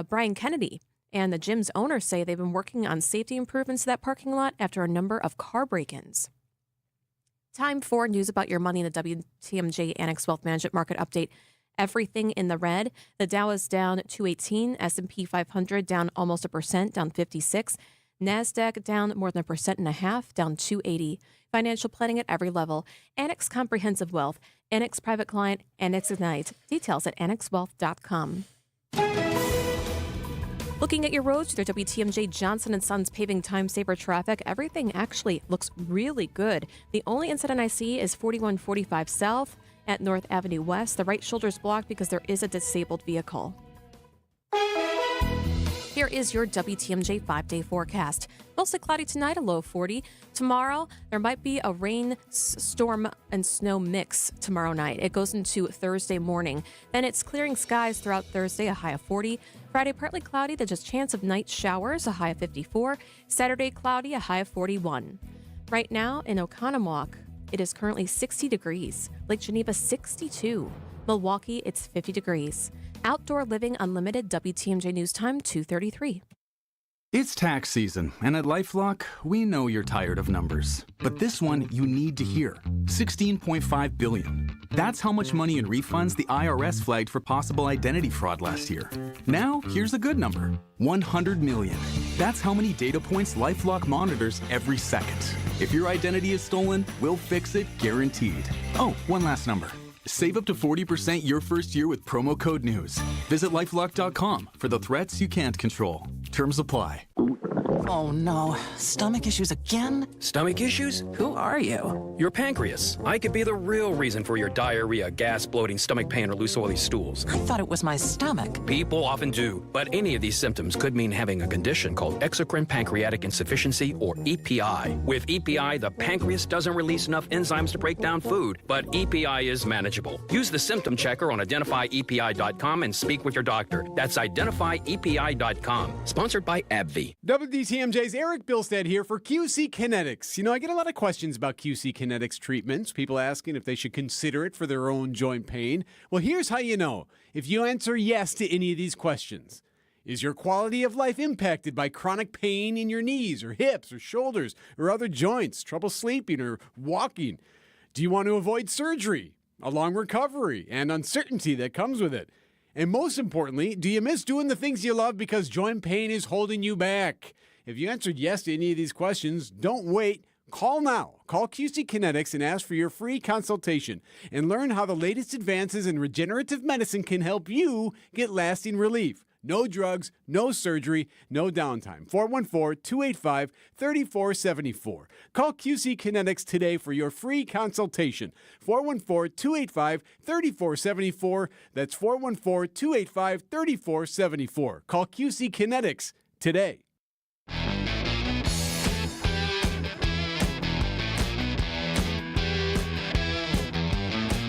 Brian Kennedy and the gym's owner say they've been working on safety improvements to that parking lot after a number of car break-ins. Time for news about your money in the WTMJ Annex Wealth Management Market Update. everything in the red. The Dow is down 218, S&P 500 down almost 1%, down 56. NASDAQ down more than 1.5%, down 280. Financial planning at every level. Annex Comprehensive Wealth, Annex Private Client, Annex Ignite. Details at annexwealth.com. Looking at your roads through WTMJ Johnson & Sons paving time-saver traffic, everything actually looks really good. The only incident I see is 4145 South at North Avenue West. The right shoulder is blocked because there is a disabled vehicle. Here is your WTMJ 5-day forecast. Mostly cloudy tonight, a low of 40. Tomorrow, there might be a rain, storm, and snow mix tomorrow night. It goes into Thursday morning. Then it's clearing skies throughout Thursday, a high of 40. Friday, partly cloudy, there's a chance of night showers, a high of 54. Saturday, cloudy, a high of 41. Right now in Oconomowoc, it is currently 60 degrees. Lake Geneva, 62. Milwaukee, it's 50 degrees. Outdoor Living Unlimited, WTMJ News Time, 2:33. It's tax season, and at LifeLock, we know you're tired of numbers. But this one you need to hear. $16.5 billion. That's how much money in refunds the IRS flagged for possible identity fraud last year. Now, here's a good number. $100 million. That's how many data points LifeLock monitors every second. If your identity is stolen, we'll fix it guaranteed. Oh, one last number. Save up to 40% your first year with promo code NEWS. Visit lifelock.com for the threats you can't control. Terms apply. Oh no, stomach issues again? Stomach issues? Who are you? Your pancreas. I could be the real reason for your diarrhea, gas, bloating, stomach pain, or loose oily stools. I thought it was my stomach. People often do, but any of these symptoms could mean having a condition called exocrine pancreatic insufficiency, or EPI. With EPI, the pancreas doesn't release enough enzymes to break down food, but EPI is manageable. Use the symptom checker on identifyepi.com and speak with your doctor. That's identifyepi.com. Sponsored by AbbVie. WTMJ's Eric Bilstead here for QC Kinetics. You know, I get a lot of questions about QC Kinetics treatments, people asking if they should consider it for their own joint pain. Well, here's how you know. If you answer yes to any of these questions. Is your quality of life impacted by chronic pain in your knees or hips or shoulders or other joints, trouble sleeping or walking? Do you want to avoid surgery, a long recovery, and uncertainty that comes with it? And most importantly, do you miss doing the things you love because joint pain is holding you back? If you answered yes to any of these questions, don't wait. Call now. Call QC Kinetics and ask for your free consultation and learn how the latest advances in regenerative medicine can help you get lasting relief. No drugs, no surgery, no downtime. 414-285-3474. Call QC Kinetics today for your free consultation. 414-285-3474. That's 414-285-3474. Call QC Kinetics today.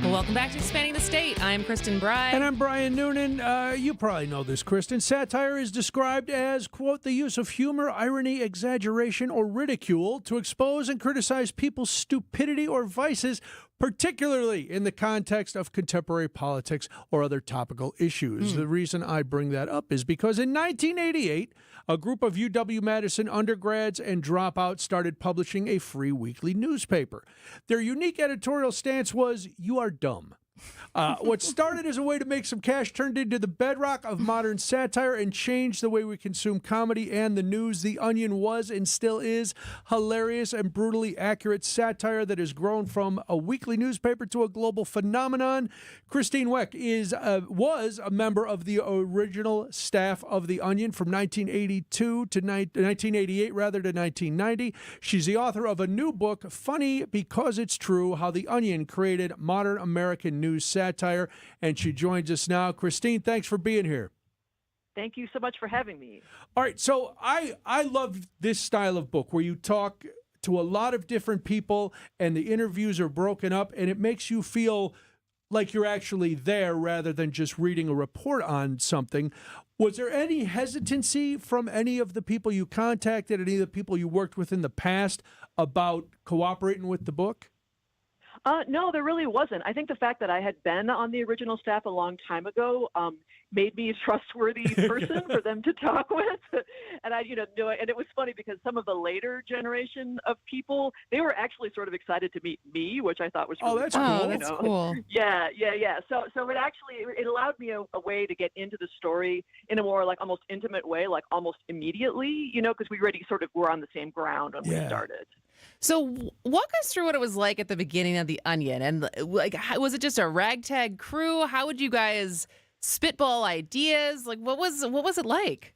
Welcome back to Expanding the State. I'm Kristin Brey. And I'm Brian Noonan. You probably know this, Kristin. Satire is described as, quote, the use of humor, irony, exaggeration, or ridicule to expose and criticize people's stupidity or vices, particularly in the context of contemporary politics or other topical issues. The reason I bring that up is because in 1988, a group of UW-Madison undergrads and dropouts started publishing a free weekly newspaper. Their unique editorial stance was, you are dumb. What started as a way to make some cash turned into the bedrock of modern satire and changed the way we consume comedy and the news. The Onion was and still is hilarious and brutally accurate satire that has grown from a weekly newspaper to a global phenomenon. Kristin Weck was a member of the original staff of The Onion from 1988 to 1990. She's the author of a new book, Funny Because It's True, How The Onion Created Modern American News Satire, and she joins us now. Kristin, thanks for being here. Thank you so much for having me. All right, so I love this style of book where you talk to a lot of different people and the interviews are broken up and it makes you feel like you're actually there rather than just reading a report on something. Was there any hesitancy from any of the people you contacted, any of the people you worked with in the past about cooperating with the book? No, there really wasn't. I think the fact that I had been on the original staff a long time ago made me a trustworthy person for them to talk with. And I, and it was funny because some of the later generation of people, they were actually sort of excited to meet me, which I thought was really fun. Cool. That's cool. Yeah. So it allowed me a way to get into the story in a more like almost intimate way, like almost immediately, because we already sort of were on the same ground when we started. So walk us through what it was like at the beginning of The Onion. And was it just a ragtag crew? How would you guys spitball ideas? Like, what was it like?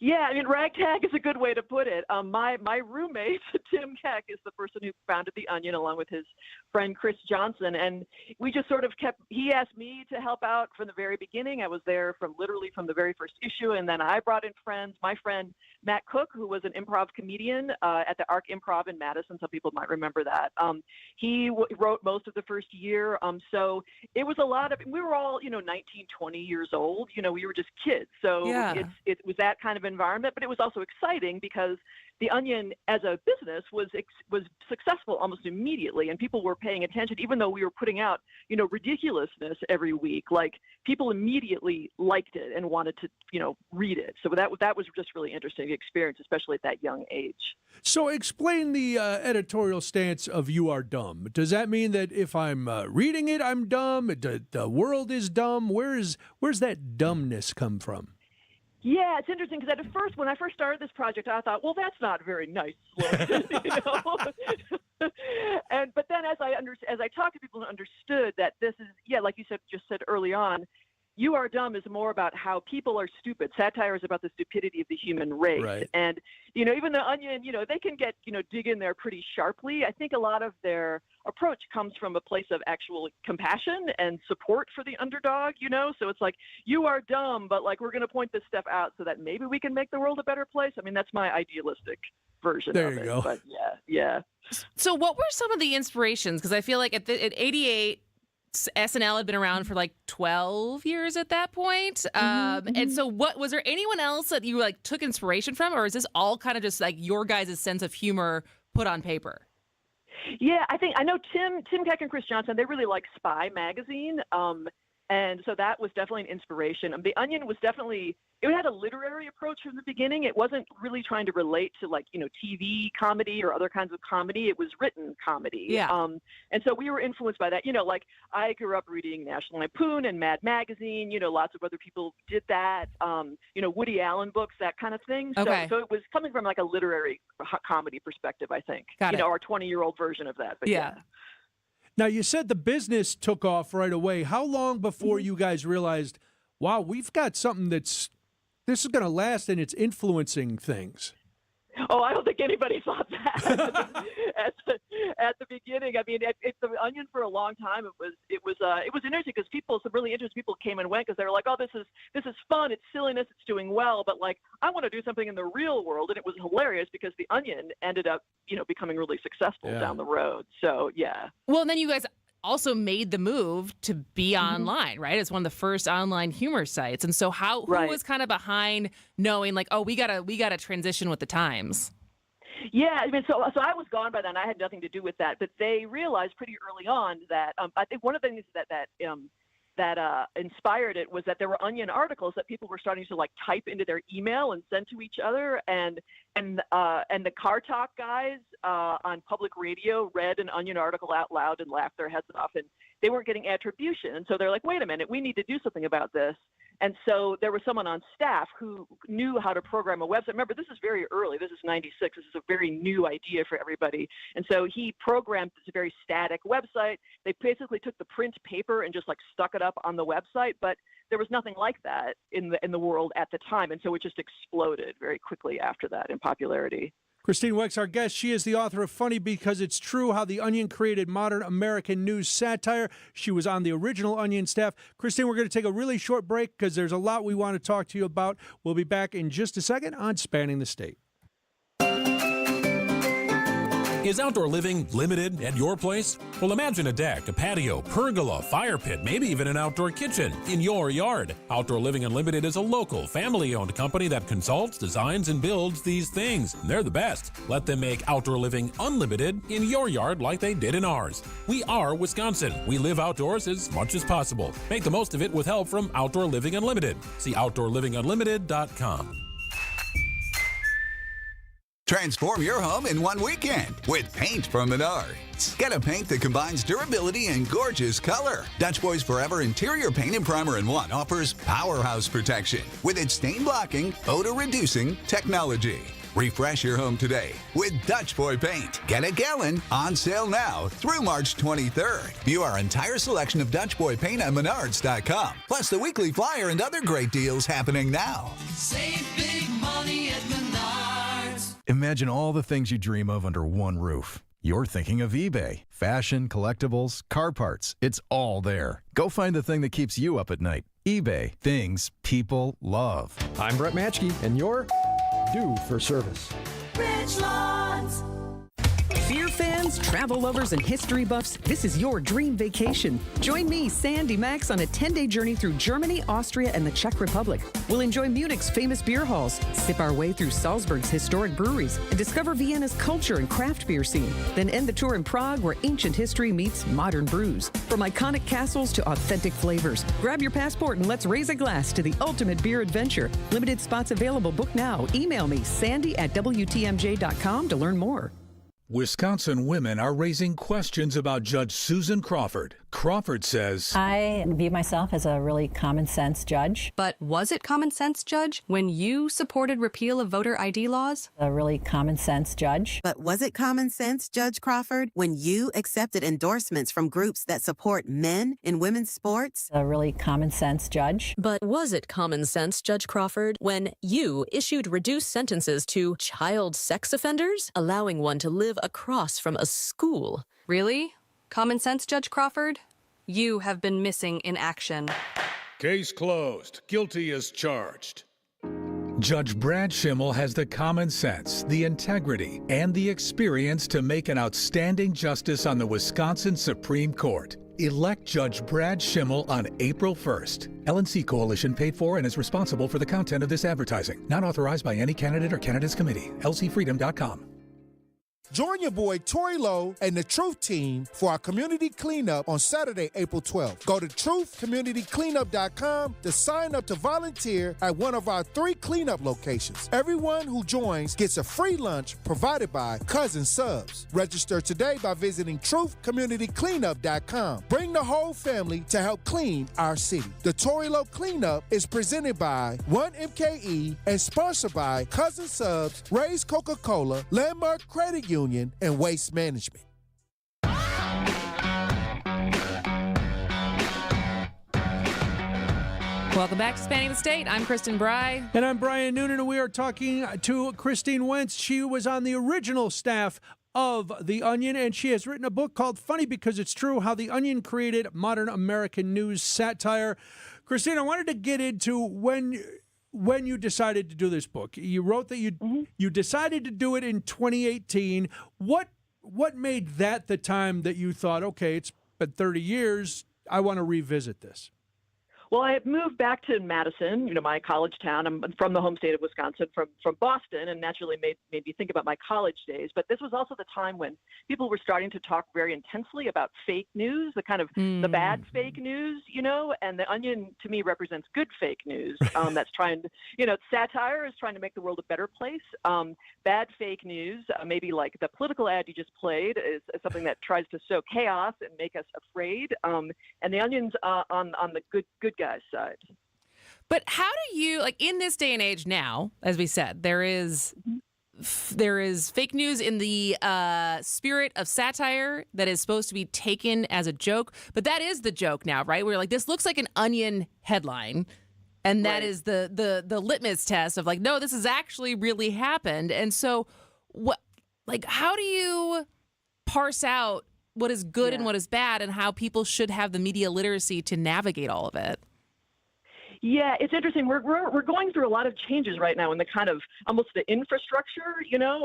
Yeah, I mean, ragtag is a good way to put it. My roommate, Tim Keck, is the person who founded The Onion along with his friend Chris Johnson. And we just sort of he asked me to help out from the very beginning. I was there literally from the very first issue. And then I brought in friends. My friend, Matt Cook, who was an improv comedian at the Arc Improv in Madison. Some people might remember that. He wrote most of the first year. So it was a lot of, we were all, 19, 20 years old. We were just kids. So it was that kind of environment, but it was also exciting because The Onion as a business was successful almost immediately, and people were paying attention, even though we were putting out, ridiculousness every week. Like, people immediately liked it and wanted to, read it. So that was just really interesting experience, especially at that young age. So explain the editorial stance of You Are Dumb. Does that mean that if I'm reading it, I'm dumb? The world is dumb? Where's that dumbness come from? Yeah, it's interesting because at first, when I first started this project, I thought, well, that's not very nice. But then as I talked to people and understood that this is, like you just said early on, You Are Dumb is more about how people are stupid. Satire is about the stupidity of the human race. Right. And, even The Onion, they can get, dig in there pretty sharply. I think a lot of their approach comes from a place of actual compassion and support for the underdog, So it's like, you are dumb, but like, we're going to point this stuff out so that maybe we can make the world a better place. I mean, that's my idealistic version of it. There you go. But yeah. So what were some of the inspirations? Because I feel like at 88, SNL had been around for like 12 years at that point. And so was there anyone else that you took inspiration from, or is this all kind of just like your guys' sense of humor put on paper? Yeah, I know Tim Keck and Chris Johnson, they really like Spy magazine. And so that was definitely an inspiration. The Onion was definitely, it had a literary approach from the beginning. It wasn't really trying to relate to TV comedy or other kinds of comedy. It was written comedy. Yeah. And so we were influenced by that. I grew up reading National Lampoon and Mad Magazine. Lots of other people did that. Woody Allen books, that kind of thing. Okay. So it was coming from a literary comedy perspective, I think. Got it. Our 20-year-old version of that. But yeah. Now, you said the business took off right away. How long before you guys realized, wow, we've got something this is going to last and it's influencing things? Oh, I don't think anybody thought that at the beginning. I mean, it's The Onion for a long time. It was interesting because some really interesting people came and went because they were like, oh, this is fun. It's silliness. It's doing well. But I want to do something in the real world. And it was hilarious because The Onion ended up, becoming really successful down the road. So, yeah. Well, and then you guys also made the move to be online, right? It's one of the first online humor sites. And so who was kind of behind knowing we gotta transition with the times? Yeah, I mean, so I was gone by then. I had nothing to do with that, but they realized pretty early on that I think one of the things that inspired it was that there were Onion articles that people were starting to type into their email and send to each other, and the Car Talk guys on public radio read an Onion article out loud and laughed their heads off, and they weren't getting attribution. And so they're like, wait a minute, we need to do something about this. And so there was someone on staff who knew how to program a website. Remember, this is very early. This is 96. This is a very new idea for everybody. And so he programmed this very static website. They basically took the print paper and just stuck it up on the website. But there was nothing like that in the world at the time. And so it just exploded very quickly after that in popularity. Kristin Weck's our guest. She is the author of Funny Because It's True, How the Onion Created Modern American News Satire. She was on the original Onion staff. Kristin, we're going to take a really short break because there's a lot we want to talk to you about. We'll be back in just a second on Spanning the State. Is outdoor living limited at your place? Well, imagine a deck, a patio, pergola, fire pit, maybe even an outdoor kitchen in your yard. Outdoor Living Unlimited is a local, family-owned company that consults, designs, and builds these things. They're the best. Let them make Outdoor Living Unlimited in your yard like they did in ours. We are Wisconsin. We live outdoors as much as possible. Make the most of it with help from Outdoor Living Unlimited. See OutdoorLivingUnlimited.com. Transform your home in one weekend with paint from Menards. Get a paint that combines durability and gorgeous color. Dutch Boys Forever Interior Paint and Primer in One offers powerhouse protection with its stain-blocking, odor-reducing technology. Refresh your home today with Dutch Boy Paint. Get a gallon on sale now through March 23rd. View our entire selection of Dutch Boy Paint at Menards.com. Plus the weekly flyer and other great deals happening now. Save big money at Menards. Imagine all the things you dream of under one roof. You're thinking of eBay. Fashion, collectibles, car parts. It's all there. Go find the thing that keeps you up at night. eBay. Things people love. I'm Brett Matchke, and you're due for service. Richlands. Beer fans, travel lovers, and history buffs, this is your dream vacation. Join me, Sandy Max, on a 10-day journey through Germany, Austria, and the Czech Republic. We'll enjoy Munich's famous beer halls, sip our way through Salzburg's historic breweries, and discover Vienna's culture and craft beer scene. Then end the tour in Prague, where ancient history meets modern brews. From iconic castles to authentic flavors, grab your passport and let's raise a glass to the ultimate beer adventure. Limited spots available. Book now. Email me, sandy@wtmj.com to learn more. Wisconsin women are raising questions about Judge Susan Crawford. Crawford says, I view myself as a really common sense judge. But was it common sense, Judge, when you supported repeal of voter ID laws? A really common sense judge. But was it common sense, Judge Crawford, when you accepted endorsements from groups that support men in women's sports? A really common sense judge. But was it common sense, Judge Crawford, when you issued reduced sentences to child sex offenders, allowing one to live across from a school? Really? Common sense, Judge Crawford? You have been missing in action. Case closed. Guilty as charged. Judge Brad Schimmel has the common sense, the integrity, and the experience to make an outstanding justice on the Wisconsin Supreme Court. Elect Judge Brad Schimmel on April 1st. LNC Coalition paid for and is responsible for the content of this advertising. Not authorized by any candidate or candidates committee. lcfreedom.com. Join your boy Tori Lowe and the Truth Team for our community cleanup on Saturday, April 12th. Go to truthcommunitycleanup.com to sign up to volunteer at one of our 3 cleanup locations. Everyone who joins gets a free lunch provided by Cousin Subs. Register today by visiting truthcommunitycleanup.com. Bring the whole family to help clean our city. The Tori Lowe Cleanup is presented by 1MKE and sponsored by Cousin Subs, Ray's Coca-Cola, Landmark Credit Union, and Waste Management. Welcome back to Spanning the State. I'm Kristin Brey. And I'm Brian Noonan, and we are talking to Christine Wentz. She was on the original staff of The Onion, and she has written a book called Funny Because It's True, How The Onion Created Modern American News Satire. Christine, I wanted to get into when you decided to do this book. You wrote that you decided to do it in 2018. What made that the time that you thought, okay, it's been 30 years, I want to revisit this? Well, I had moved back to Madison, my college town. I'm from the home state of Wisconsin, from Boston, and naturally made me think about my college days. But this was also the time when people were starting to talk very intensely about fake news, the kind of the bad fake news, and The Onion to me represents good fake news that's trying to, satire is trying to make the world a better place. Bad fake news, maybe like the political ad you just played, is something that tries to sow chaos and make us afraid. And The Onion's on the good guy's side. But how do you, in this day and age now, as we said, there is fake news in the spirit of satire that is supposed to be taken as a joke, but that is the joke now, right? We're like, this looks like an Onion headline, and that is the litmus test of no, this has actually really happened. And so how do you parse out what is good and what is bad, and how people should have the media literacy to navigate all of it? Yeah, it's interesting. We're going through a lot of changes right now in the kind of almost the infrastructure,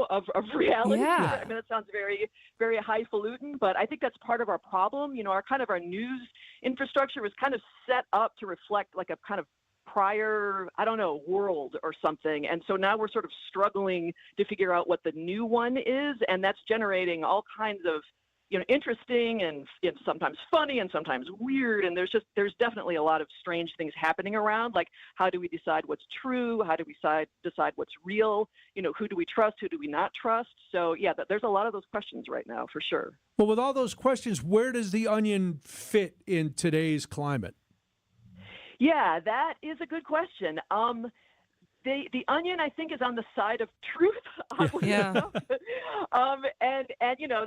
of reality. Yeah. I mean, that sounds very, very highfalutin, but I think that's part of our problem. Our news infrastructure was kind of set up to reflect like a kind of prior, world or something. And so now we're sort of struggling to figure out what the new one is, and that's generating all kinds of interesting and sometimes funny and sometimes weird. And there's definitely a lot of strange things happening around. Like, how do we decide what's true? How do we decide what's real? Who do we trust? Who do we not trust? So yeah, there's a lot of those questions right now for sure. Well, with all those questions, where does the Onion fit in today's climate? Yeah, that is a good question. The Onion, I think, is on the side of truth. Yeah. And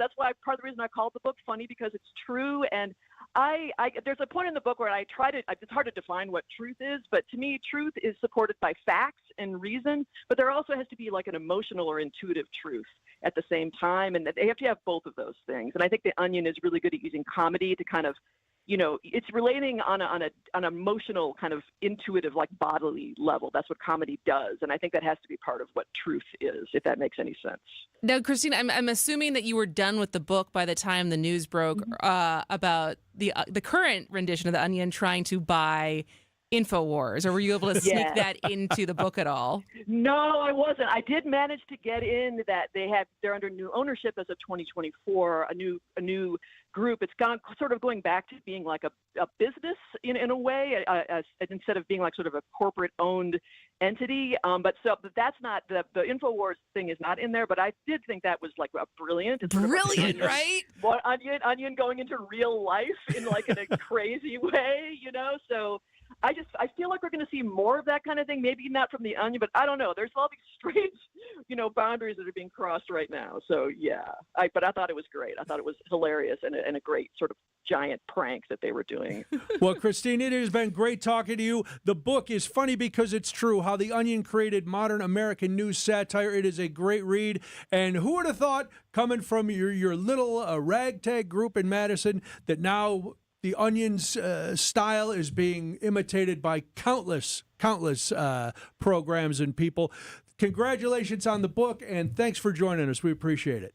that's why part of the reason I called the book funny, because it's true. And I there's a point in the book where it's hard to define what truth is, but to me, truth is supported by facts and reason, but there also has to be like an emotional or intuitive truth at the same time. And they have to have both of those things. And I think the Onion is really good at using comedy to kind of, it's relating on an emotional kind of intuitive, like bodily level. That's what comedy does. And I think that has to be part of what truth is, if that makes any sense. Now, Kristin, I'm assuming that you were done with the book by the time the news broke about the current rendition of The Onion trying to buy InfoWars, or were you able to sneak that into the book at all? No, I wasn't. I did manage to get in that they're under new ownership as of 2024, a new group. It's sort of going back to being like a business in a way, instead of being like sort of a corporate owned entity. But that's not the InfoWars thing is not in there. But I did think that was like brilliant. It's brilliant, right? What Onion going into real life in like in a crazy way, So I feel like we're going to see more of that kind of thing. Maybe not from the Onion, but I don't know. There's all these strange, boundaries that are being crossed right now. So yeah, but I thought it was great. I thought it was hilarious and a great sort of giant prank that they were doing. Well, Kristin, it has been great talking to you. The book is funny because it's true. How the Onion created modern American news satire. It is a great read. And who would have thought, coming from your little ragtag group in Madison, that now the Onion's style is being imitated by countless programs and people. Congratulations on the book, and thanks for joining us. We appreciate it.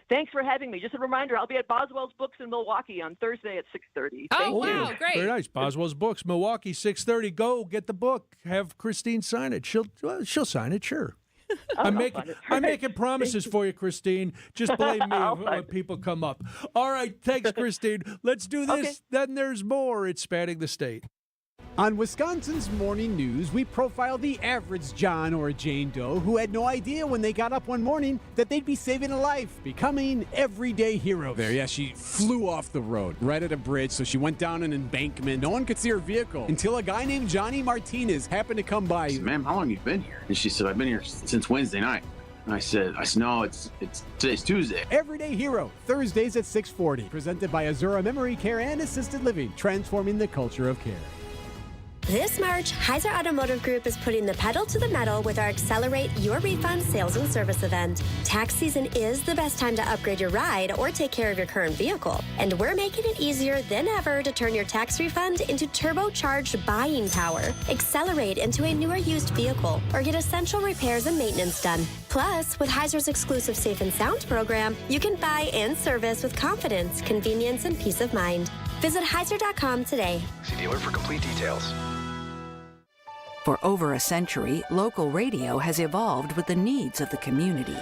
Thanks for having me. Just a reminder, I'll be at Boswell's Books in Milwaukee on Thursday at 6:30. Oh, wow, great. Very nice. Boswell's Books, Milwaukee, 6:30. Go get the book. Have Kristin sign it. She'll sign it, sure. I'm making promises for you, Kristin. Just blame me when people come up. All right, thanks, Kristin. Let's do this. Okay. Then there's more. It's Spanning the State. On Wisconsin's Morning News, we profile the average John or Jane Doe who had no idea when they got up one morning that they'd be saving a life, becoming everyday heroes. There, yeah, she flew off the road right at a bridge, so she went down an embankment. No one could see her vehicle until a guy named Johnny Martinez happened to come by. I said, "Ma'am, how long have you been here?" And she said, "I've been here since Wednesday night." And I said, no, it's today's Tuesday. Everyday Hero, Thursdays at 6:40. Presented by Azura Memory Care and Assisted Living, transforming the culture of care. This March, Heiser Automotive Group is putting the pedal to the metal with our Accelerate Your Refund sales and service event. Tax season is the best time to upgrade your ride or take care of your current vehicle. And we're making it easier than ever to turn your tax refund into turbocharged buying power. Accelerate into a newer used vehicle or get essential repairs and maintenance done. Plus, with Heiser's exclusive Safe and Sound program, you can buy and service with confidence, convenience, and peace of mind. Visit Heiser.com today. See dealer for complete details. For over a century, local radio has evolved with the needs of the community.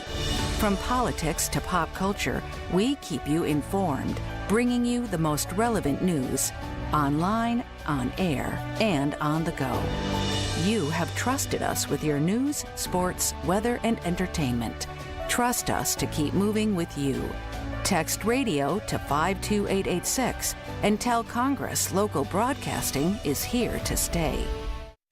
From politics to pop culture, we keep you informed, bringing you the most relevant news, online, on air, and on the go. You have trusted us with your news, sports, weather, and entertainment. Trust us to keep moving with you. Text radio to 52886 and tell Congress local broadcasting is here to stay.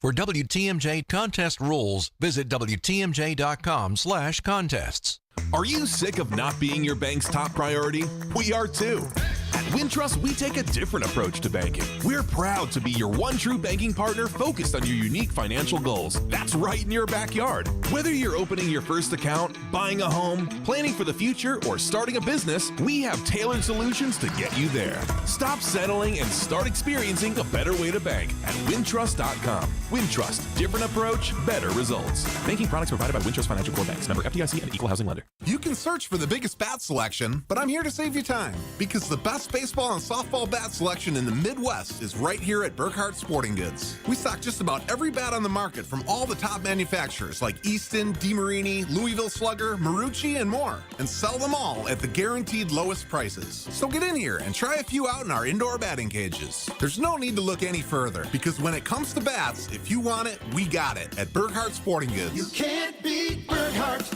For WTMJ contest rules, visit WTMJ.com/contests. Are you sick of not being your bank's top priority? We are too. At Wintrust, we take a different approach to banking. We're proud to be your one true banking partner focused on your unique financial goals. That's right in your backyard. Whether you're opening your first account, buying a home, planning for the future, or starting a business, we have tailored solutions to get you there. Stop settling and start experiencing a better way to bank at wintrust.com. Wintrust, different approach, better results. Banking products provided by Wintrust Financial Corp Banks, member FDIC and equal housing lender. You can search for the biggest bat selection, but I'm here to save you time because the best baseball and softball bat selection in the Midwest is right here at Burkhardt Sporting Goods. We stock just about every bat on the market from all the top manufacturers like Easton, DeMarini, Louisville Slugger, Marucci, and more, and sell them all at the guaranteed lowest prices. So get in here and try a few out in our indoor batting cages. There's no need to look any further because when it comes to bats, if you want it, we got it at Burkhardt Sporting Goods. You can't beat Burkhardt.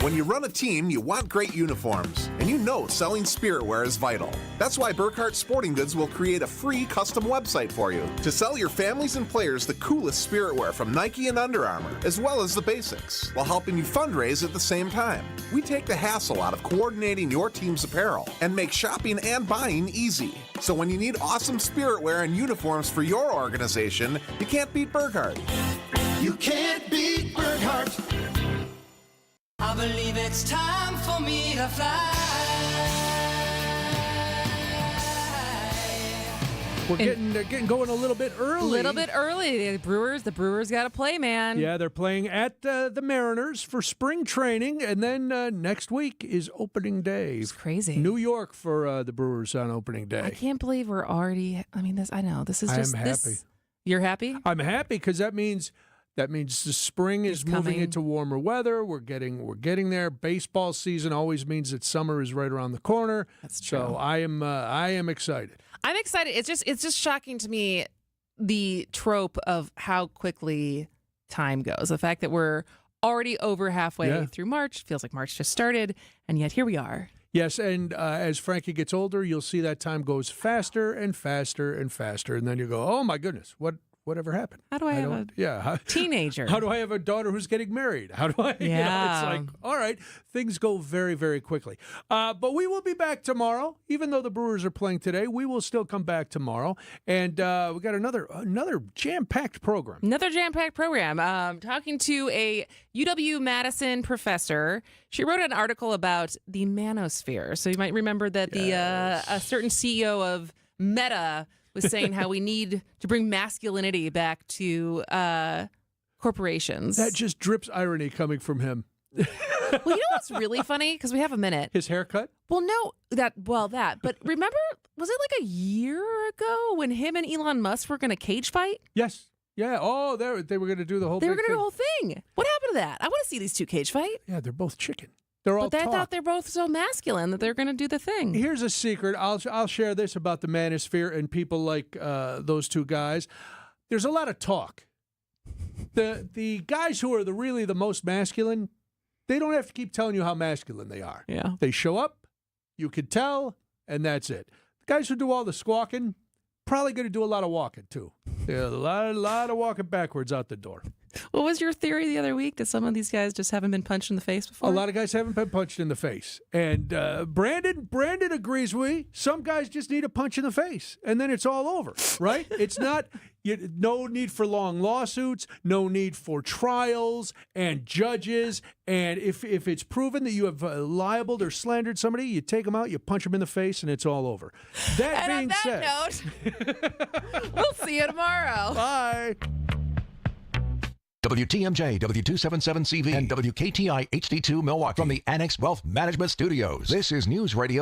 When you run a team, you want great uniforms, and you know selling spiritware is vital. That's why Burkhardt Sporting Goods will create a free custom website for you to sell your families and players the coolest spiritwear from Nike and Under Armour, as well as the basics, while helping you fundraise at the same time. We take the hassle out of coordinating your team's apparel and make shopping and buying easy. So when you need awesome spiritwear and uniforms for your organization, you can't beat Burkhardt. You can't beat Burkhardt. I believe it's time for me to fly. We're getting going a little bit early. A little bit early. The Brewers got to play, man. Yeah, they're playing at the Mariners for spring training, and then next week is opening day. It's crazy. New York for the Brewers on opening day. I can't believe we're already. I mean, I know this is just. I'm happy. You're happy? I'm happy because that means the spring is moving into warmer weather. We're getting there. Baseball season always means that summer is right around the corner. That's true. So I am excited. I'm excited. It's just shocking to me the trope of how quickly time goes. The fact that we're already over halfway through March. Feels like March just started, and yet here we are. Yes, and as Frankie gets older, you'll see that time goes faster and faster and faster, and then you go, "Oh my goodness, whatever happened? How do I have a teenager? How do I have a daughter who's getting married? How do I? Yeah. It's like, all right, things go very, very quickly. But we will be back tomorrow. Even though the Brewers are playing today, we will still come back tomorrow. And we got another jam-packed program. Another jam-packed program. Talking to a UW-Madison professor. She wrote an article about the manosphere. So you might remember that a certain CEO of Meta was saying how we need to bring masculinity back to corporations. That just drips irony coming from him. Well, you know what's really funny? Because we have a minute. His haircut? Well, no, that. But remember, was it like a year ago when him and Elon Musk were going to cage fight? Yes. Yeah. Oh, they were going to do the whole thing. They were going to do the whole thing. What happened to that? I want to see these two cage fight. Yeah, they're both chicken. They're all But I talk. thought they're both so masculine that they're going to do the thing. Here's a secret. I'll share this about the manosphere and people like those two guys. There's a lot of talk. The guys who are really the most masculine, they don't have to keep telling you how masculine they are. Yeah. They show up, you can tell, and that's it. The guys who do all the squawking, probably going to do a lot of walking too. Yeah, a lot of walking backwards out the door. What was your theory the other week? That some of these guys just haven't been punched in the face before? A lot of guys haven't been punched in the face. And Brandon agrees with me. Some guys just need a punch in the face, and then it's all over, right? It's not no need for long lawsuits, no need for trials and judges. And if it's proven that you have libeled or slandered somebody, you take them out, you punch them in the face, and it's all over. That being said, note, we'll see you tomorrow. Bye. WTMJ, W277CV, and WKTI HD2 Milwaukee from the Annex Wealth Management Studios. This is News Radio